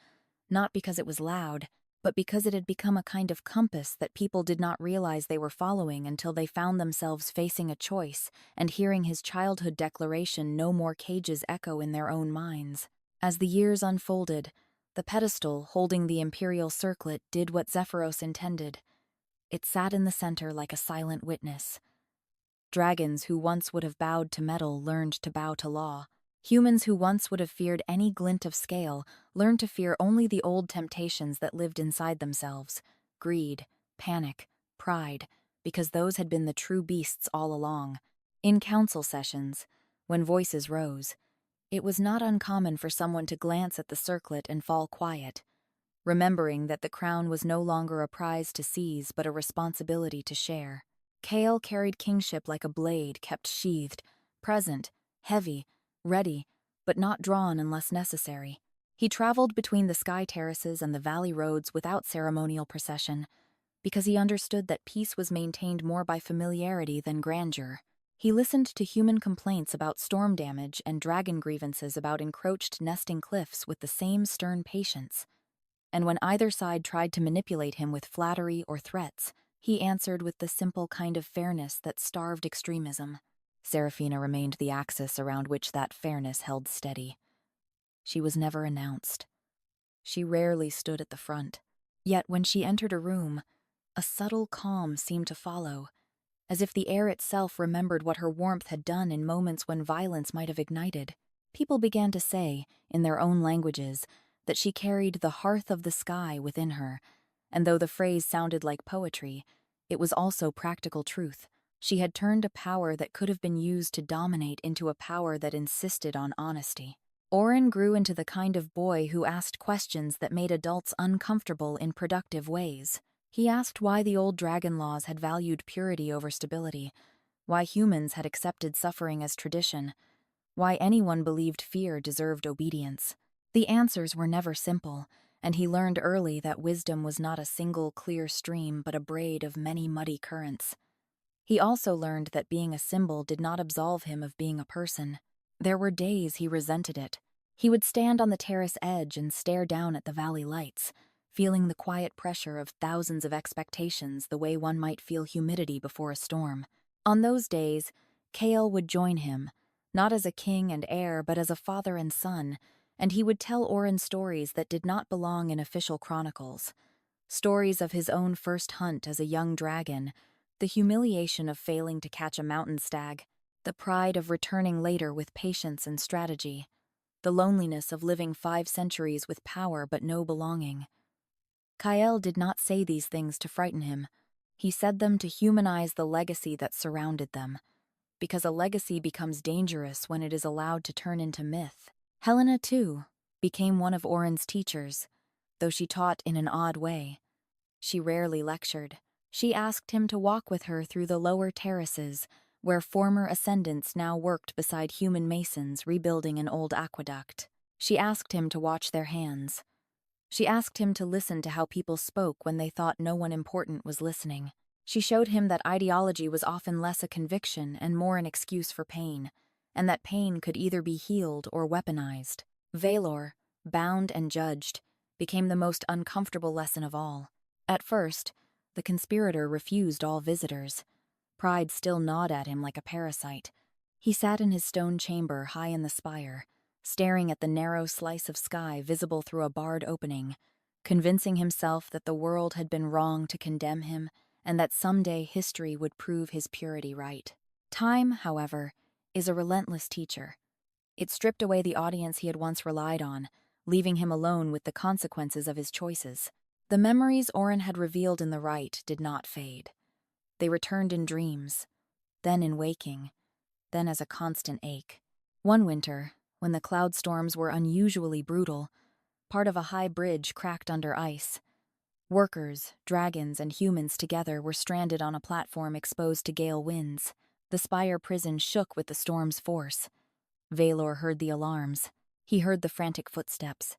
not because it was loud, but because it had become a kind of compass that people did not realize they were following until they found themselves facing a choice and hearing his childhood declaration, "No more cages," echo in their own minds. As the years unfolded, the pedestal holding the imperial circlet did what Zephyros intended. It sat in the center like a silent witness. Dragons who once would have bowed to metal learned to bow to law. Humans who once would have feared any glint of scale learned to fear only the old temptations that lived inside themselves: greed, panic, pride, because those had been the true beasts all along. In council sessions, when voices rose, it was not uncommon for someone to glance at the circlet and fall quiet, remembering that the crown was no longer a prize to seize but a responsibility to share. Kale carried kingship like a blade kept sheathed, present, heavy, ready, but not drawn unless necessary. He traveled between the sky terraces and the valley roads without ceremonial procession, because he understood that peace was maintained more by familiarity than grandeur. He listened to human complaints about storm damage and dragon grievances about encroached nesting cliffs with the same stern patience. And when either side tried to manipulate him with flattery or threats, he answered with the simple kind of fairness that starved extremism. Seraphina remained the axis around which that fairness held steady. She was never announced. She rarely stood at the front. Yet when she entered a room, a subtle calm seemed to follow, as if the air itself remembered what her warmth had done in moments when violence might have ignited. People began to say, in their own languages, that she carried the hearth of the sky within her, and though the phrase sounded like poetry, it was also practical truth. She had turned a power that could have been used to dominate into a power that insisted on honesty. Oren grew into the kind of boy who asked questions that made adults uncomfortable in productive ways. He asked why the old dragon laws had valued purity over stability, why humans had accepted suffering as tradition, why anyone believed fear deserved obedience. The answers were never simple, and he learned early that wisdom was not a single clear stream but a braid of many muddy currents. He also learned that being a symbol did not absolve him of being a person. There were days he resented it. He would stand on the terrace edge and stare down at the valley lights, feeling the quiet pressure of thousands of expectations the way one might feel humidity before a storm. On those days, Kale would join him, not as a king and heir but as a father and son, and he would tell Oren stories that did not belong in official chronicles. Stories of his own first hunt as a young dragon, the humiliation of failing to catch a mountain stag, the pride of returning later with patience and strategy, the loneliness of living 5 centuries with power but no belonging. Kael did not say these things to frighten him. He said them to humanize the legacy that surrounded them, because a legacy becomes dangerous when it is allowed to turn into myth. Helena, too, became one of Oren's teachers, though she taught in an odd way. She rarely lectured. She asked him to walk with her through the lower terraces, where former ascendants now worked beside human masons rebuilding an old aqueduct. She asked him to watch their hands. She asked him to listen to how people spoke when they thought no one important was listening. She showed him that ideology was often less a conviction and more an excuse for pain, and that pain could either be healed or weaponized. Valor, bound and judged, became the most uncomfortable lesson of all. At first, the conspirator refused all visitors. Pride still gnawed at him like a parasite. He sat in his stone chamber high in the spire, staring at the narrow slice of sky visible through a barred opening, convincing himself that the world had been wrong to condemn him and that someday history would prove his purity right. Time, however, is a relentless teacher. It stripped away the audience he had once relied on, leaving him alone with the consequences of his choices. The memories Oren had revealed in the rite did not fade. They returned in dreams, then in waking, then as a constant ache. One winter, when the cloud storms were unusually brutal, part of a high bridge cracked under ice. Workers, dragons, and humans together were stranded on a platform exposed to gale winds. The spire prison shook with the storm's force. Valor heard the alarms. He heard the frantic footsteps.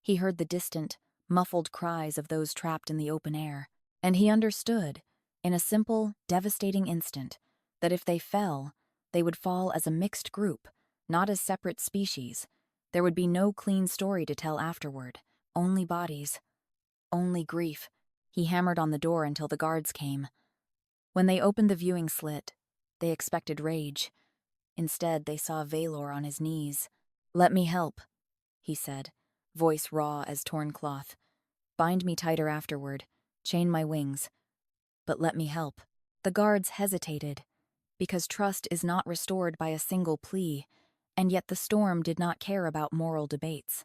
He heard the distant, muffled cries of those trapped in the open air. And he understood, in a simple, devastating instant, that if they fell, they would fall as a mixed group, not as separate species. There would be no clean story to tell afterward, only bodies, only grief. He hammered on the door until the guards came. When they opened the viewing slit, they expected rage. Instead, they saw Valor on his knees. "Let me help," he said, voice raw as torn cloth. "Bind me tighter afterward, chain my wings, but let me help." The guards hesitated, because trust is not restored by a single plea, and yet the storm did not care about moral debates.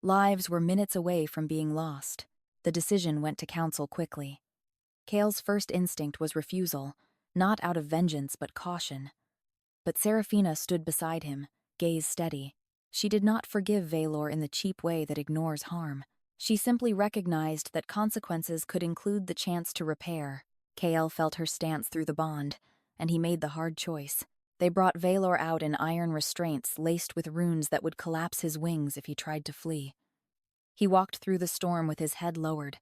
Lives were minutes away from being lost. The decision went to council quickly. Kale's first instinct was refusal, not out of vengeance but caution. But Seraphina stood beside him, gaze steady. She did not forgive Valor in the cheap way that ignores harm. She simply recognized that consequences could include the chance to repair. Kale felt her stance through the bond, and he made the hard choice. They brought Valor out in iron restraints laced with runes that would collapse his wings if he tried to flee. He walked through the storm with his head lowered,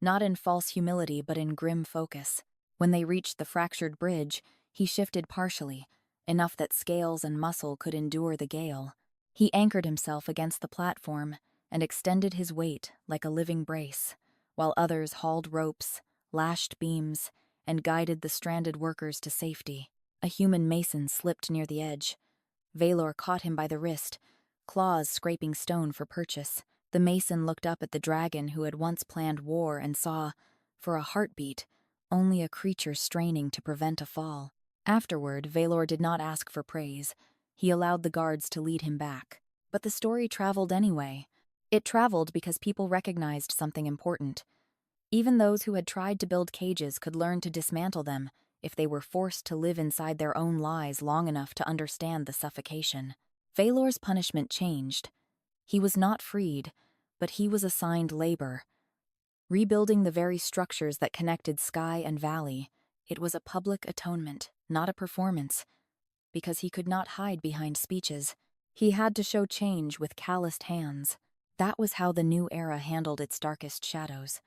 not in false humility but in grim focus. When they reached the fractured bridge, he shifted partially, enough that scales and muscle could endure the gale. He anchored himself against the platform and extended his weight like a living brace, while others hauled ropes, lashed beams, and guided the stranded workers to safety. A human mason slipped near the edge. Valor caught him by the wrist, claws scraping stone for purchase. The mason looked up at the dragon who had once planned war and saw, for a heartbeat, only a creature straining to prevent a fall. Afterward, Valor did not ask for praise. He allowed the guards to lead him back. But the story traveled anyway. It traveled because people recognized something important. Even those who had tried to build cages could learn to dismantle them if they were forced to live inside their own lies long enough to understand the suffocation. Valor's punishment changed. He was not freed, but he was assigned labor. Rebuilding the very structures that connected sky and valley, it was a public atonement, not a performance. Because he could not hide behind speeches. He had to show change with calloused hands. That was how the new era handled its darkest shadows.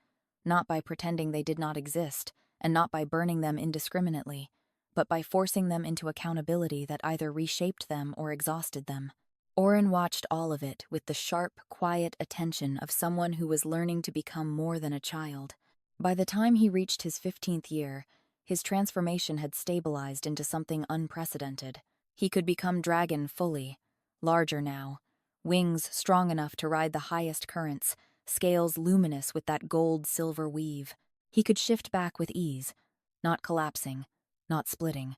Not by pretending they did not exist, and not by burning them indiscriminately, but by forcing them into accountability that either reshaped them or exhausted them. Oren watched all of it with the sharp, quiet attention of someone who was learning to become more than a child. By the time he reached his 15th year, his transformation had stabilized into something unprecedented. He could become dragon fully, larger now, wings strong enough to ride the highest currents, scales luminous with that gold-silver weave. He could shift back with ease, not collapsing, not splitting.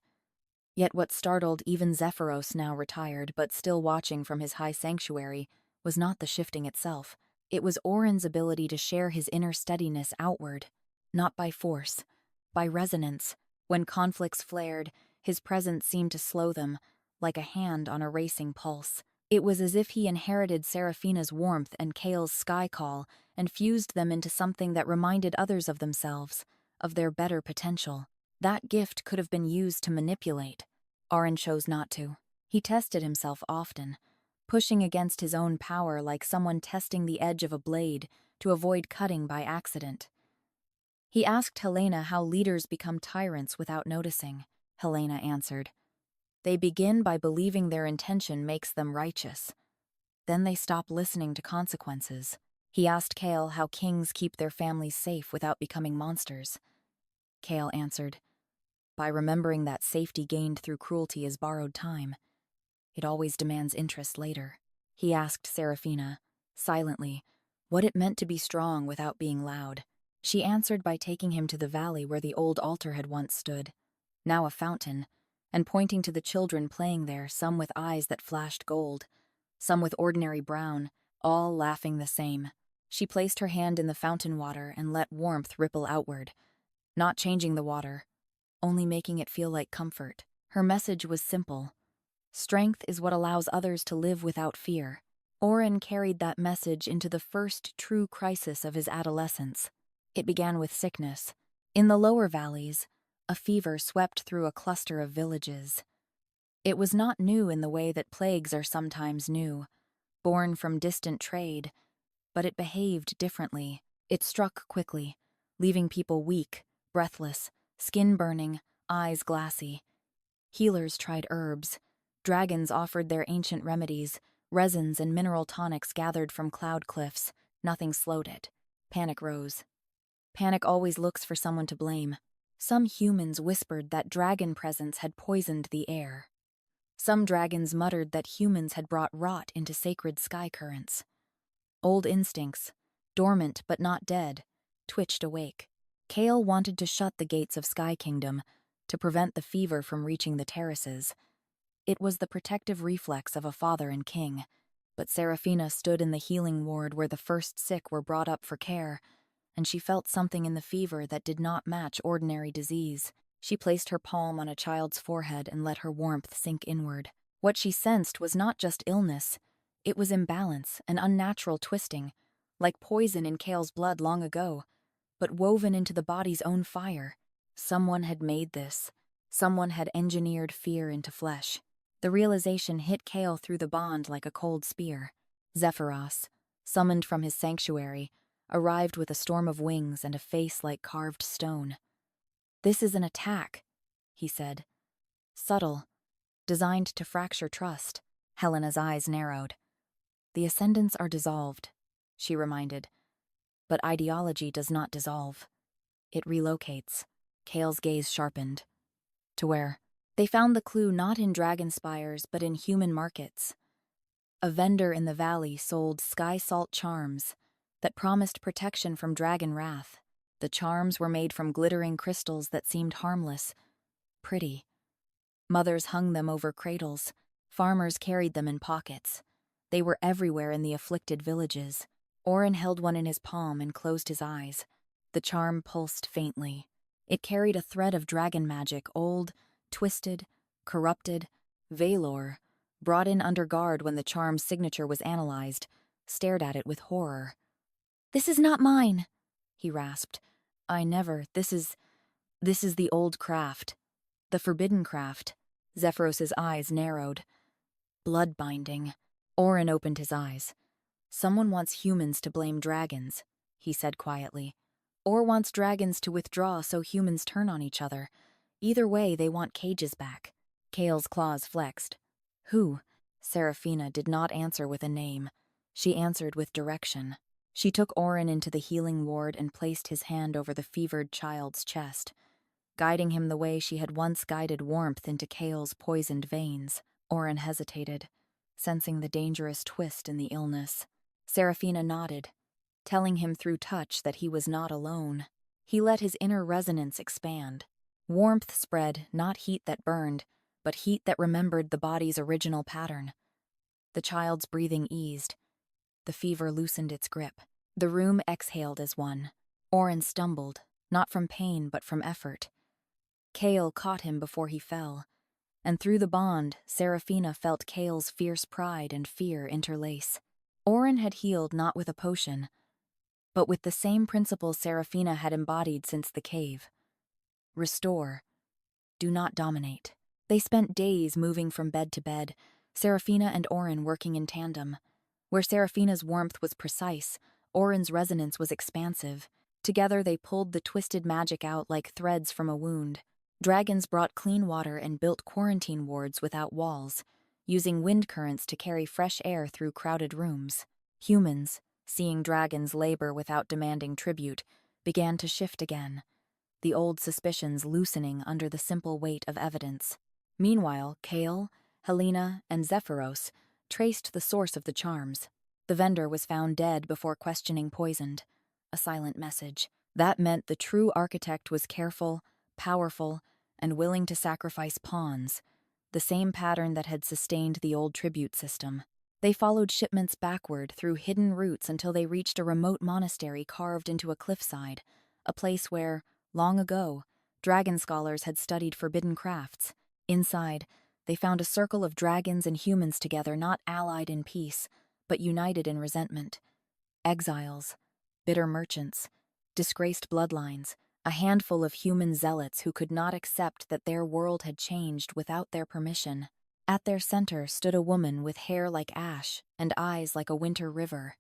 Yet what startled even Zephyros, now retired but still watching from his high sanctuary, was not the shifting itself. It was Oren's ability to share his inner steadiness outward, not by force, by resonance. When conflicts flared, his presence seemed to slow them, like a hand on a racing pulse. It was as if he inherited Seraphina's warmth and Kale's sky call and fused them into something that reminded others of themselves, of their better potential. That gift could have been used to manipulate. Oren chose not to. He tested himself often, pushing against his own power like someone testing the edge of a blade to avoid cutting by accident. He asked Helena how leaders become tyrants without noticing. Helena answered, "They begin by believing their intention makes them righteous. Then they stop listening to consequences." He asked Kale how kings keep their families safe without becoming monsters. Kale answered, "By remembering that safety gained through cruelty is borrowed time. It always demands interest later." He asked Seraphina, silently, what it meant to be strong without being loud. She answered by taking him to the valley where the old altar had once stood, now a fountain, and pointing to the children playing there, some with eyes that flashed gold, some with ordinary brown, all laughing the same. She placed her hand in the fountain water and let warmth ripple outward, not changing the water, only making it feel like comfort. Her message was simple. Strength is what allows others to live without fear. Oren carried that message into the first true crisis of his adolescence. It began with sickness. In the lower valleys, a fever swept through a cluster of villages. It was not new in the way that plagues are sometimes new, born from distant trade, but it behaved differently. It struck quickly, leaving people weak, breathless, skin burning, eyes glassy. Healers tried herbs. Dragons offered their ancient remedies, resins and mineral tonics gathered from cloud cliffs. Nothing slowed it. Panic rose. Panic always looks for someone to blame. Some humans whispered that dragon presence had poisoned the air. Some dragons muttered that humans had brought rot into sacred sky currents. Old instincts, dormant but not dead, twitched awake. Kale wanted to shut the gates of Sky Kingdom to prevent the fever from reaching the terraces. It was the protective reflex of a father and king, but Seraphina stood in the healing ward where the first sick were brought up for care, and she felt something in the fever that did not match ordinary disease. She placed her palm on a child's forehead and let her warmth sink inward. What she sensed was not just illness, it was imbalance, an unnatural twisting, like poison in Kale's blood long ago, but woven into the body's own fire. Someone had made this. Someone had engineered fear into flesh. The realization hit Kale through the bond like a cold spear. Zephyros, summoned from his sanctuary, arrived with a storm of wings and a face like carved stone. "This is an attack," he said. "Subtle, designed to fracture trust." Helena's eyes narrowed. "The ascendants are dissolved," she reminded. "But ideology does not dissolve. It relocates." Kale's gaze sharpened. "To where?" They found the clue not in dragon spires, but in human markets. A vendor in the valley sold sky salt charms that promised protection from dragon wrath. The charms were made from glittering crystals that seemed harmless, pretty. Mothers hung them over cradles. Farmers carried them in pockets. They were everywhere in the afflicted villages. Oren held one in his palm and closed his eyes. The charm pulsed faintly. It carried a thread of dragon magic, old, twisted, corrupted. Valor, brought in under guard when the charm's signature was analyzed, stared at it with horror. "This is not mine," he rasped. This is the old craft. The forbidden craft." Zephyros's eyes narrowed. "Blood binding." Oren opened his eyes. "Someone wants humans to blame dragons," he said quietly. "Or wants dragons to withdraw so humans turn on each other. Either way, they want cages back." Kale's claws flexed. "Who?" Seraphina did not answer with a name. She answered with direction. She took Oren into the healing ward and placed his hand over the fevered child's chest, guiding him the way she had once guided warmth into Kale's poisoned veins. Oren hesitated, sensing the dangerous twist in the illness. Seraphina nodded, telling him through touch that he was not alone. He let his inner resonance expand. Warmth spread, not heat that burned, but heat that remembered the body's original pattern. The child's breathing eased. The fever loosened its grip. The room exhaled as one. Oren stumbled, not from pain but from effort. Kale caught him before he fell, and through the bond, Seraphina felt Kale's fierce pride and fear interlace. Oren had healed not with a potion, but with the same principles Seraphina had embodied since the cave. Restore. Do not dominate. They spent days moving from bed to bed, Seraphina and Oren working in tandem. Where Seraphina's warmth was precise, Oren's resonance was expansive. Together they pulled the twisted magic out like threads from a wound. Dragons brought clean water and built quarantine wards without walls, using wind currents to carry fresh air through crowded rooms. Humans, seeing dragons labor without demanding tribute, began to shift again, the old suspicions loosening under the simple weight of evidence. Meanwhile, Kale, Helena, and Zephyros traced the source of the charms. The vendor was found dead before questioning poisoned. A silent message. That meant the true architect was careful, powerful, and willing to sacrifice pawns, the same pattern that had sustained the old tribute system. They followed shipments backward through hidden routes until they reached a remote monastery carved into a cliffside, a place where, long ago, dragon scholars had studied forbidden crafts. Inside, they found a circle of dragons and humans together, not allied in peace, but united in resentment. Exiles, bitter merchants, disgraced bloodlines, a handful of human zealots who could not accept that their world had changed without their permission. At their center stood a woman with hair like ash and eyes like a winter river.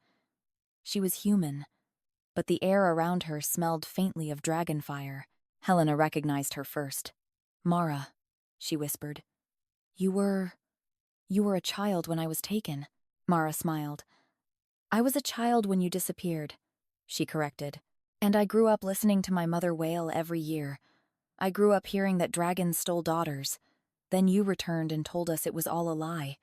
She was human, but the air around her smelled faintly of dragon fire. Helena recognized her first. "Mara," she whispered. You were a child when I was taken." Mara smiled. "I was a child when you disappeared," she corrected. "And I grew up listening to my mother wail every year. I grew up hearing that dragons stole daughters. Then you returned and told us it was all a lie.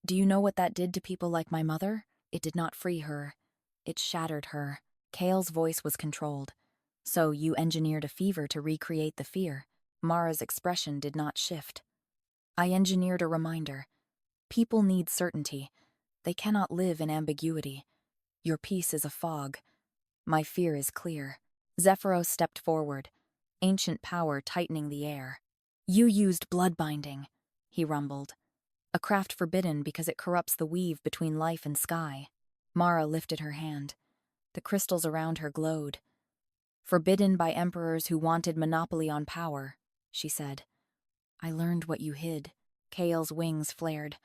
Do you know what that did to people like my mother? It did not free her. It shattered her." Kale's voice was controlled. "So you engineered a fever to recreate the fear." Mara's expression did not shift. "I engineered a reminder. People need certainty. They cannot live in ambiguity. Your peace is a fog. My fear is clear." Zephyros stepped forward, ancient power tightening the air. "You used blood binding," he rumbled. "A craft forbidden because it corrupts the weave between life and sky." Mara lifted her hand. The crystals around her glowed. "Forbidden by emperors who wanted monopoly on power," she said. "I learned what you hid." Kale's wings flared.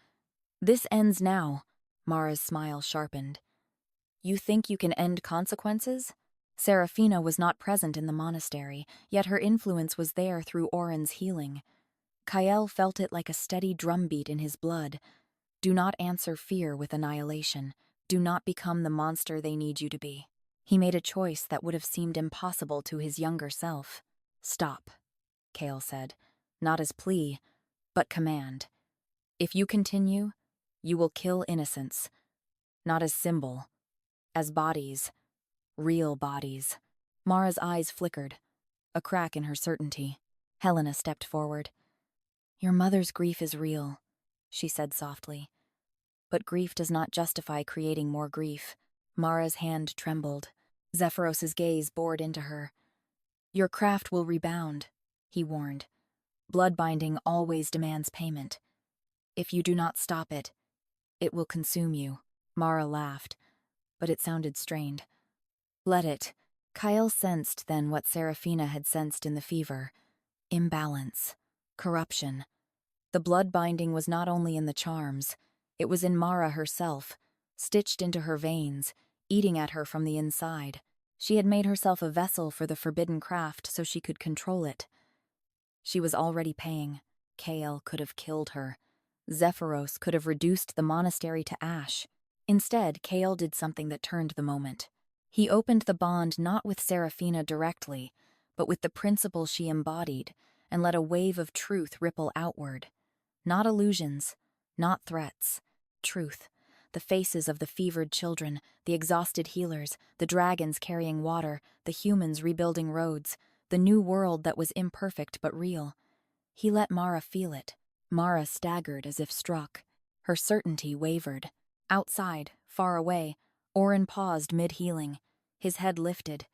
"This ends now." Mara's smile sharpened. You think you can end consequences? Seraphina was not present in the monastery, yet her influence was there through Oren's healing. Kael felt it like a steady drumbeat in his blood. Do not answer fear with annihilation. Do not become the monster they need you to be. He made a choice that would have seemed impossible to his younger self. Stop, Kael said, not as plea, but command. If you continue, you will kill innocents, not as symbol, as bodies, real bodies. Mara's eyes flickered, a crack in her certainty. Helena stepped forward. Your mother's grief is real, she said softly. But grief does not justify creating more grief. Mara's hand trembled. Zephyros's gaze bored into her. Your craft will rebound, he warned. Bloodbinding always demands payment. If you do not stop it, it will consume you. Mara laughed, but it sounded strained. Let it. Kael sensed then what Seraphina had sensed in the fever. Imbalance. Corruption. The blood-binding was not only in the charms, it was in Mara herself, stitched into her veins, eating at her from the inside. She had made herself a vessel for the forbidden craft so she could control it. She was already paying. Kael could have killed her. Zephyros could have reduced the monastery to ash. Instead, Kael did something that turned the moment. He opened the bond not with Seraphina directly, but with the principle she embodied, and let a wave of truth ripple outward. Not illusions, not threats. Truth. The faces of the fevered children, the exhausted healers, the dragons carrying water, the humans rebuilding roads, the new world that was imperfect but real. He let Mara feel it. Mara staggered as if struck. Her certainty wavered. Outside, far away, Oren paused mid-healing. His head lifted.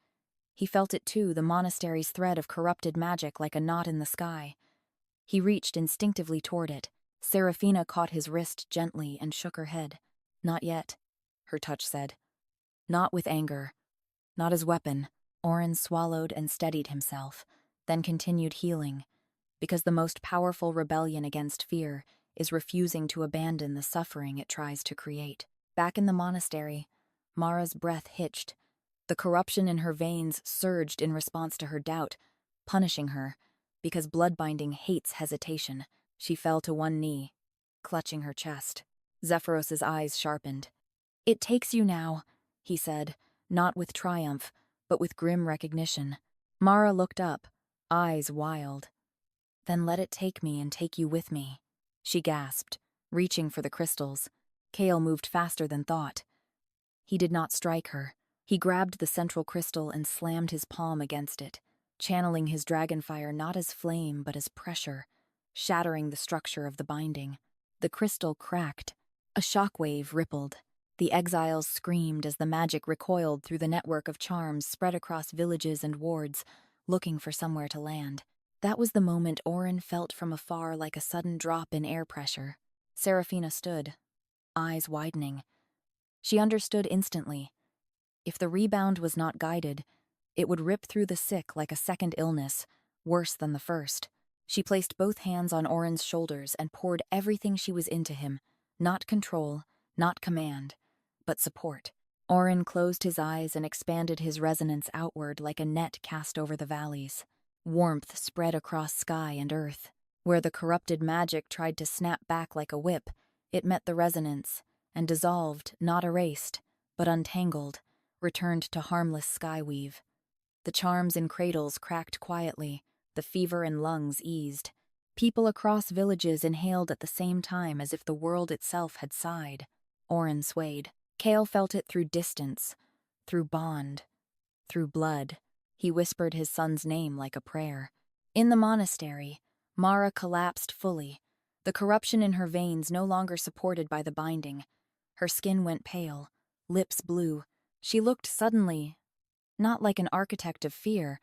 He felt it too, the monastery's thread of corrupted magic like a knot in the sky. He reached instinctively toward it. Seraphina caught his wrist gently and shook her head. Not yet, her touch said. Not with anger. Not as weapon. Oren swallowed and steadied himself, then continued healing, because the most powerful rebellion against fear is refusing to abandon the suffering it tries to create. Back in the monastery, Mara's breath hitched. The corruption in her veins surged in response to her doubt, punishing her, because bloodbinding hates hesitation. She fell to one knee, clutching her chest. Zephyros's eyes sharpened. It takes you now, he said, not with triumph, but with grim recognition. Mara looked up, eyes wild. Then let it take me and take you with me, she gasped, reaching for the crystals. Kael moved faster than thought. He did not strike her. He grabbed the central crystal and slammed his palm against it, channeling his dragonfire not as flame but as pressure, shattering the structure of the binding. The crystal cracked. A shockwave rippled. The exiles screamed as the magic recoiled through the network of charms spread across villages and wards, looking for somewhere to land. That was the moment Oren felt from afar like a sudden drop in air pressure. Seraphina stood, eyes widening. She understood instantly. If the rebound was not guided, it would rip through the sick like a second illness, worse than the first. She placed both hands on Oren's shoulders and poured everything she was into him, not control, not command, but support. Oren closed his eyes and expanded his resonance outward like a net cast over the valleys. Warmth spread across sky and earth. Where the corrupted magic tried to snap back like a whip, it met the resonance, and dissolved, not erased, but untangled, returned to harmless skyweave. The charms in cradles cracked quietly, the fever in lungs eased. People across villages inhaled at the same time as if the world itself had sighed. Oren swayed. Kael felt it through distance, through bond, through blood. He whispered his son's name like a prayer. In the monastery, Mara collapsed fully, the corruption in her veins no longer supported by the binding. Her skin went pale, lips blue. She looked suddenly, not like an architect of fear,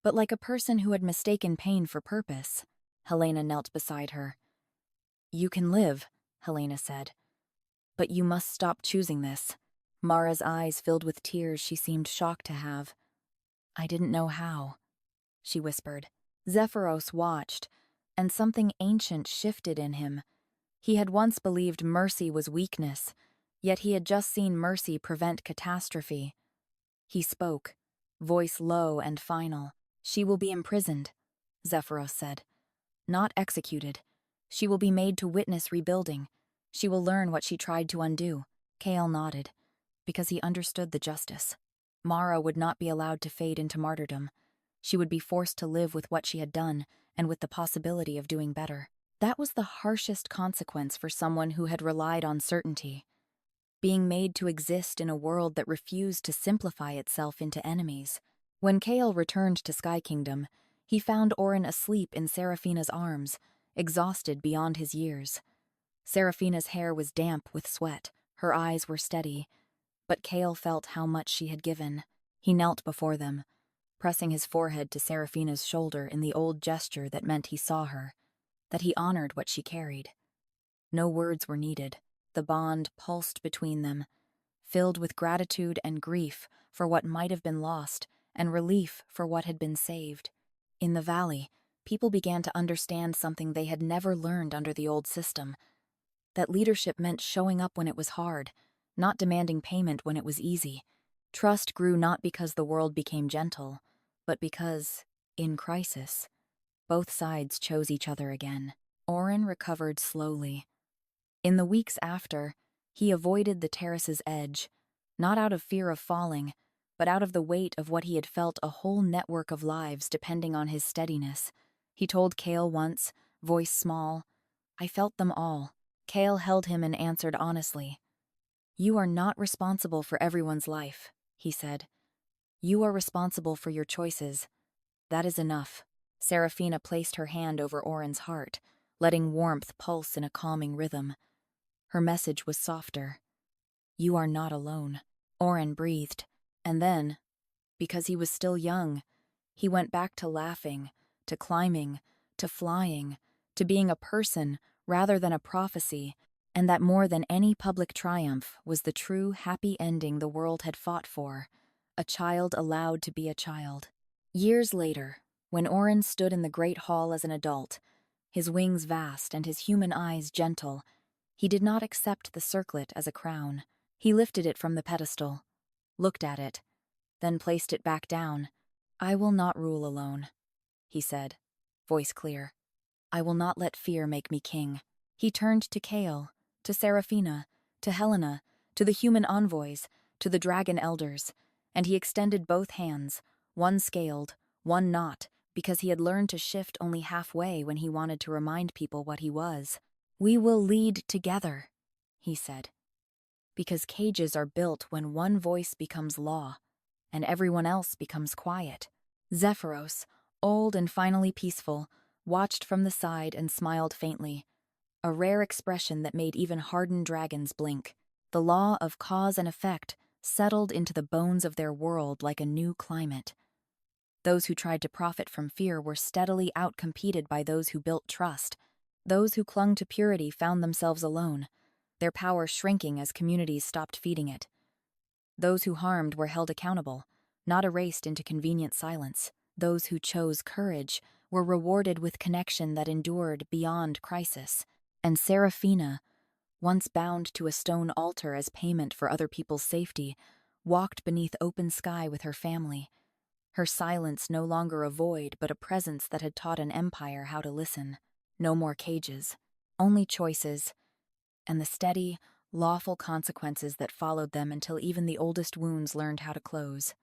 but like a person who had mistaken pain for purpose. Helena knelt beside her. You can live, Helena said. But you must stop choosing this. Mara's eyes filled with tears she seemed shocked to have. I didn't know how, she whispered. Zephyros watched, and something ancient shifted in him. He had once believed mercy was weakness, Yet he had just seen mercy prevent catastrophe. He spoke, voice low and final. "She will be imprisoned," Zephyros said. "Not executed. She will be made to witness rebuilding. She will learn what she tried to undo." Kael nodded, because he understood the justice. Mara would not be allowed to fade into martyrdom. She would be forced to live with what she had done and with the possibility of doing better. That was the harshest consequence for someone who had relied on certainty. Being made to exist in a world that refused to simplify itself into enemies. When Kael returned to Sky Kingdom, he found Orin asleep in Seraphina's arms, exhausted beyond his years. Seraphina's hair was damp with sweat, her eyes were steady, but Kael felt how much she had given. He knelt before them, pressing his forehead to Seraphina's shoulder in the old gesture that meant he saw her, that he honored what she carried. No words were needed. The bond pulsed between them, filled with gratitude and grief for what might have been lost, and relief for what had been saved. In the valley, people began to understand something they had never learned under the old system: that leadership meant showing up when it was hard, not demanding payment when it was easy. Trust grew not because the world became gentle, but because, in crisis, both sides chose each other again. Orin recovered slowly. In the weeks after, he avoided the terrace's edge, not out of fear of falling, but out of the weight of what he had felt a whole network of lives depending on his steadiness. He told Kael once, voice small, "I felt them all." Kael held him and answered honestly. "You are not responsible for everyone's life," he said. "You are responsible for your choices. That is enough." Seraphina placed her hand over Orin's heart, letting warmth pulse in a calming rhythm. Her message was softer. "You are not alone." Orin breathed, and then, because he was still young, he went back to laughing, to climbing, to flying, to being a person rather than a prophecy, and that more than any public triumph was the true happy ending the world had fought for: a child allowed to be a child. Years later, when Orin stood in the great hall as an adult, his wings vast and his human eyes gentle, he did not accept the circlet as a crown. He lifted it from the pedestal, looked at it, then placed it back down. "I will not rule alone," he said, voice clear. "I will not let fear make me king." He turned to Kael, to Seraphina, to Helena, to the human envoys, to the dragon elders, and he extended both hands, one scaled, one not, because he had learned to shift only halfway when he wanted to remind people what he was. "We will lead together," he said, "because cages are built when one voice becomes law, and everyone else becomes quiet." Zephyros, old and finally peaceful, watched from the side and smiled faintly, a rare expression that made even hardened dragons blink. The law of cause and effect settled into the bones of their world like a new climate. Those who tried to profit from fear were steadily outcompeted by those who built trust. Those who clung to purity found themselves alone, their power shrinking as communities stopped feeding it. Those who harmed were held accountable, not erased into convenient silence. Those who chose courage were rewarded with connection that endured beyond crisis. And Seraphina, once bound to a stone altar as payment for other people's safety, walked beneath open sky with her family. Her silence no longer a void, but a presence that had taught an empire how to listen. No more cages, only choices, and the steady, lawful consequences that followed them until even the oldest wounds learned how to close.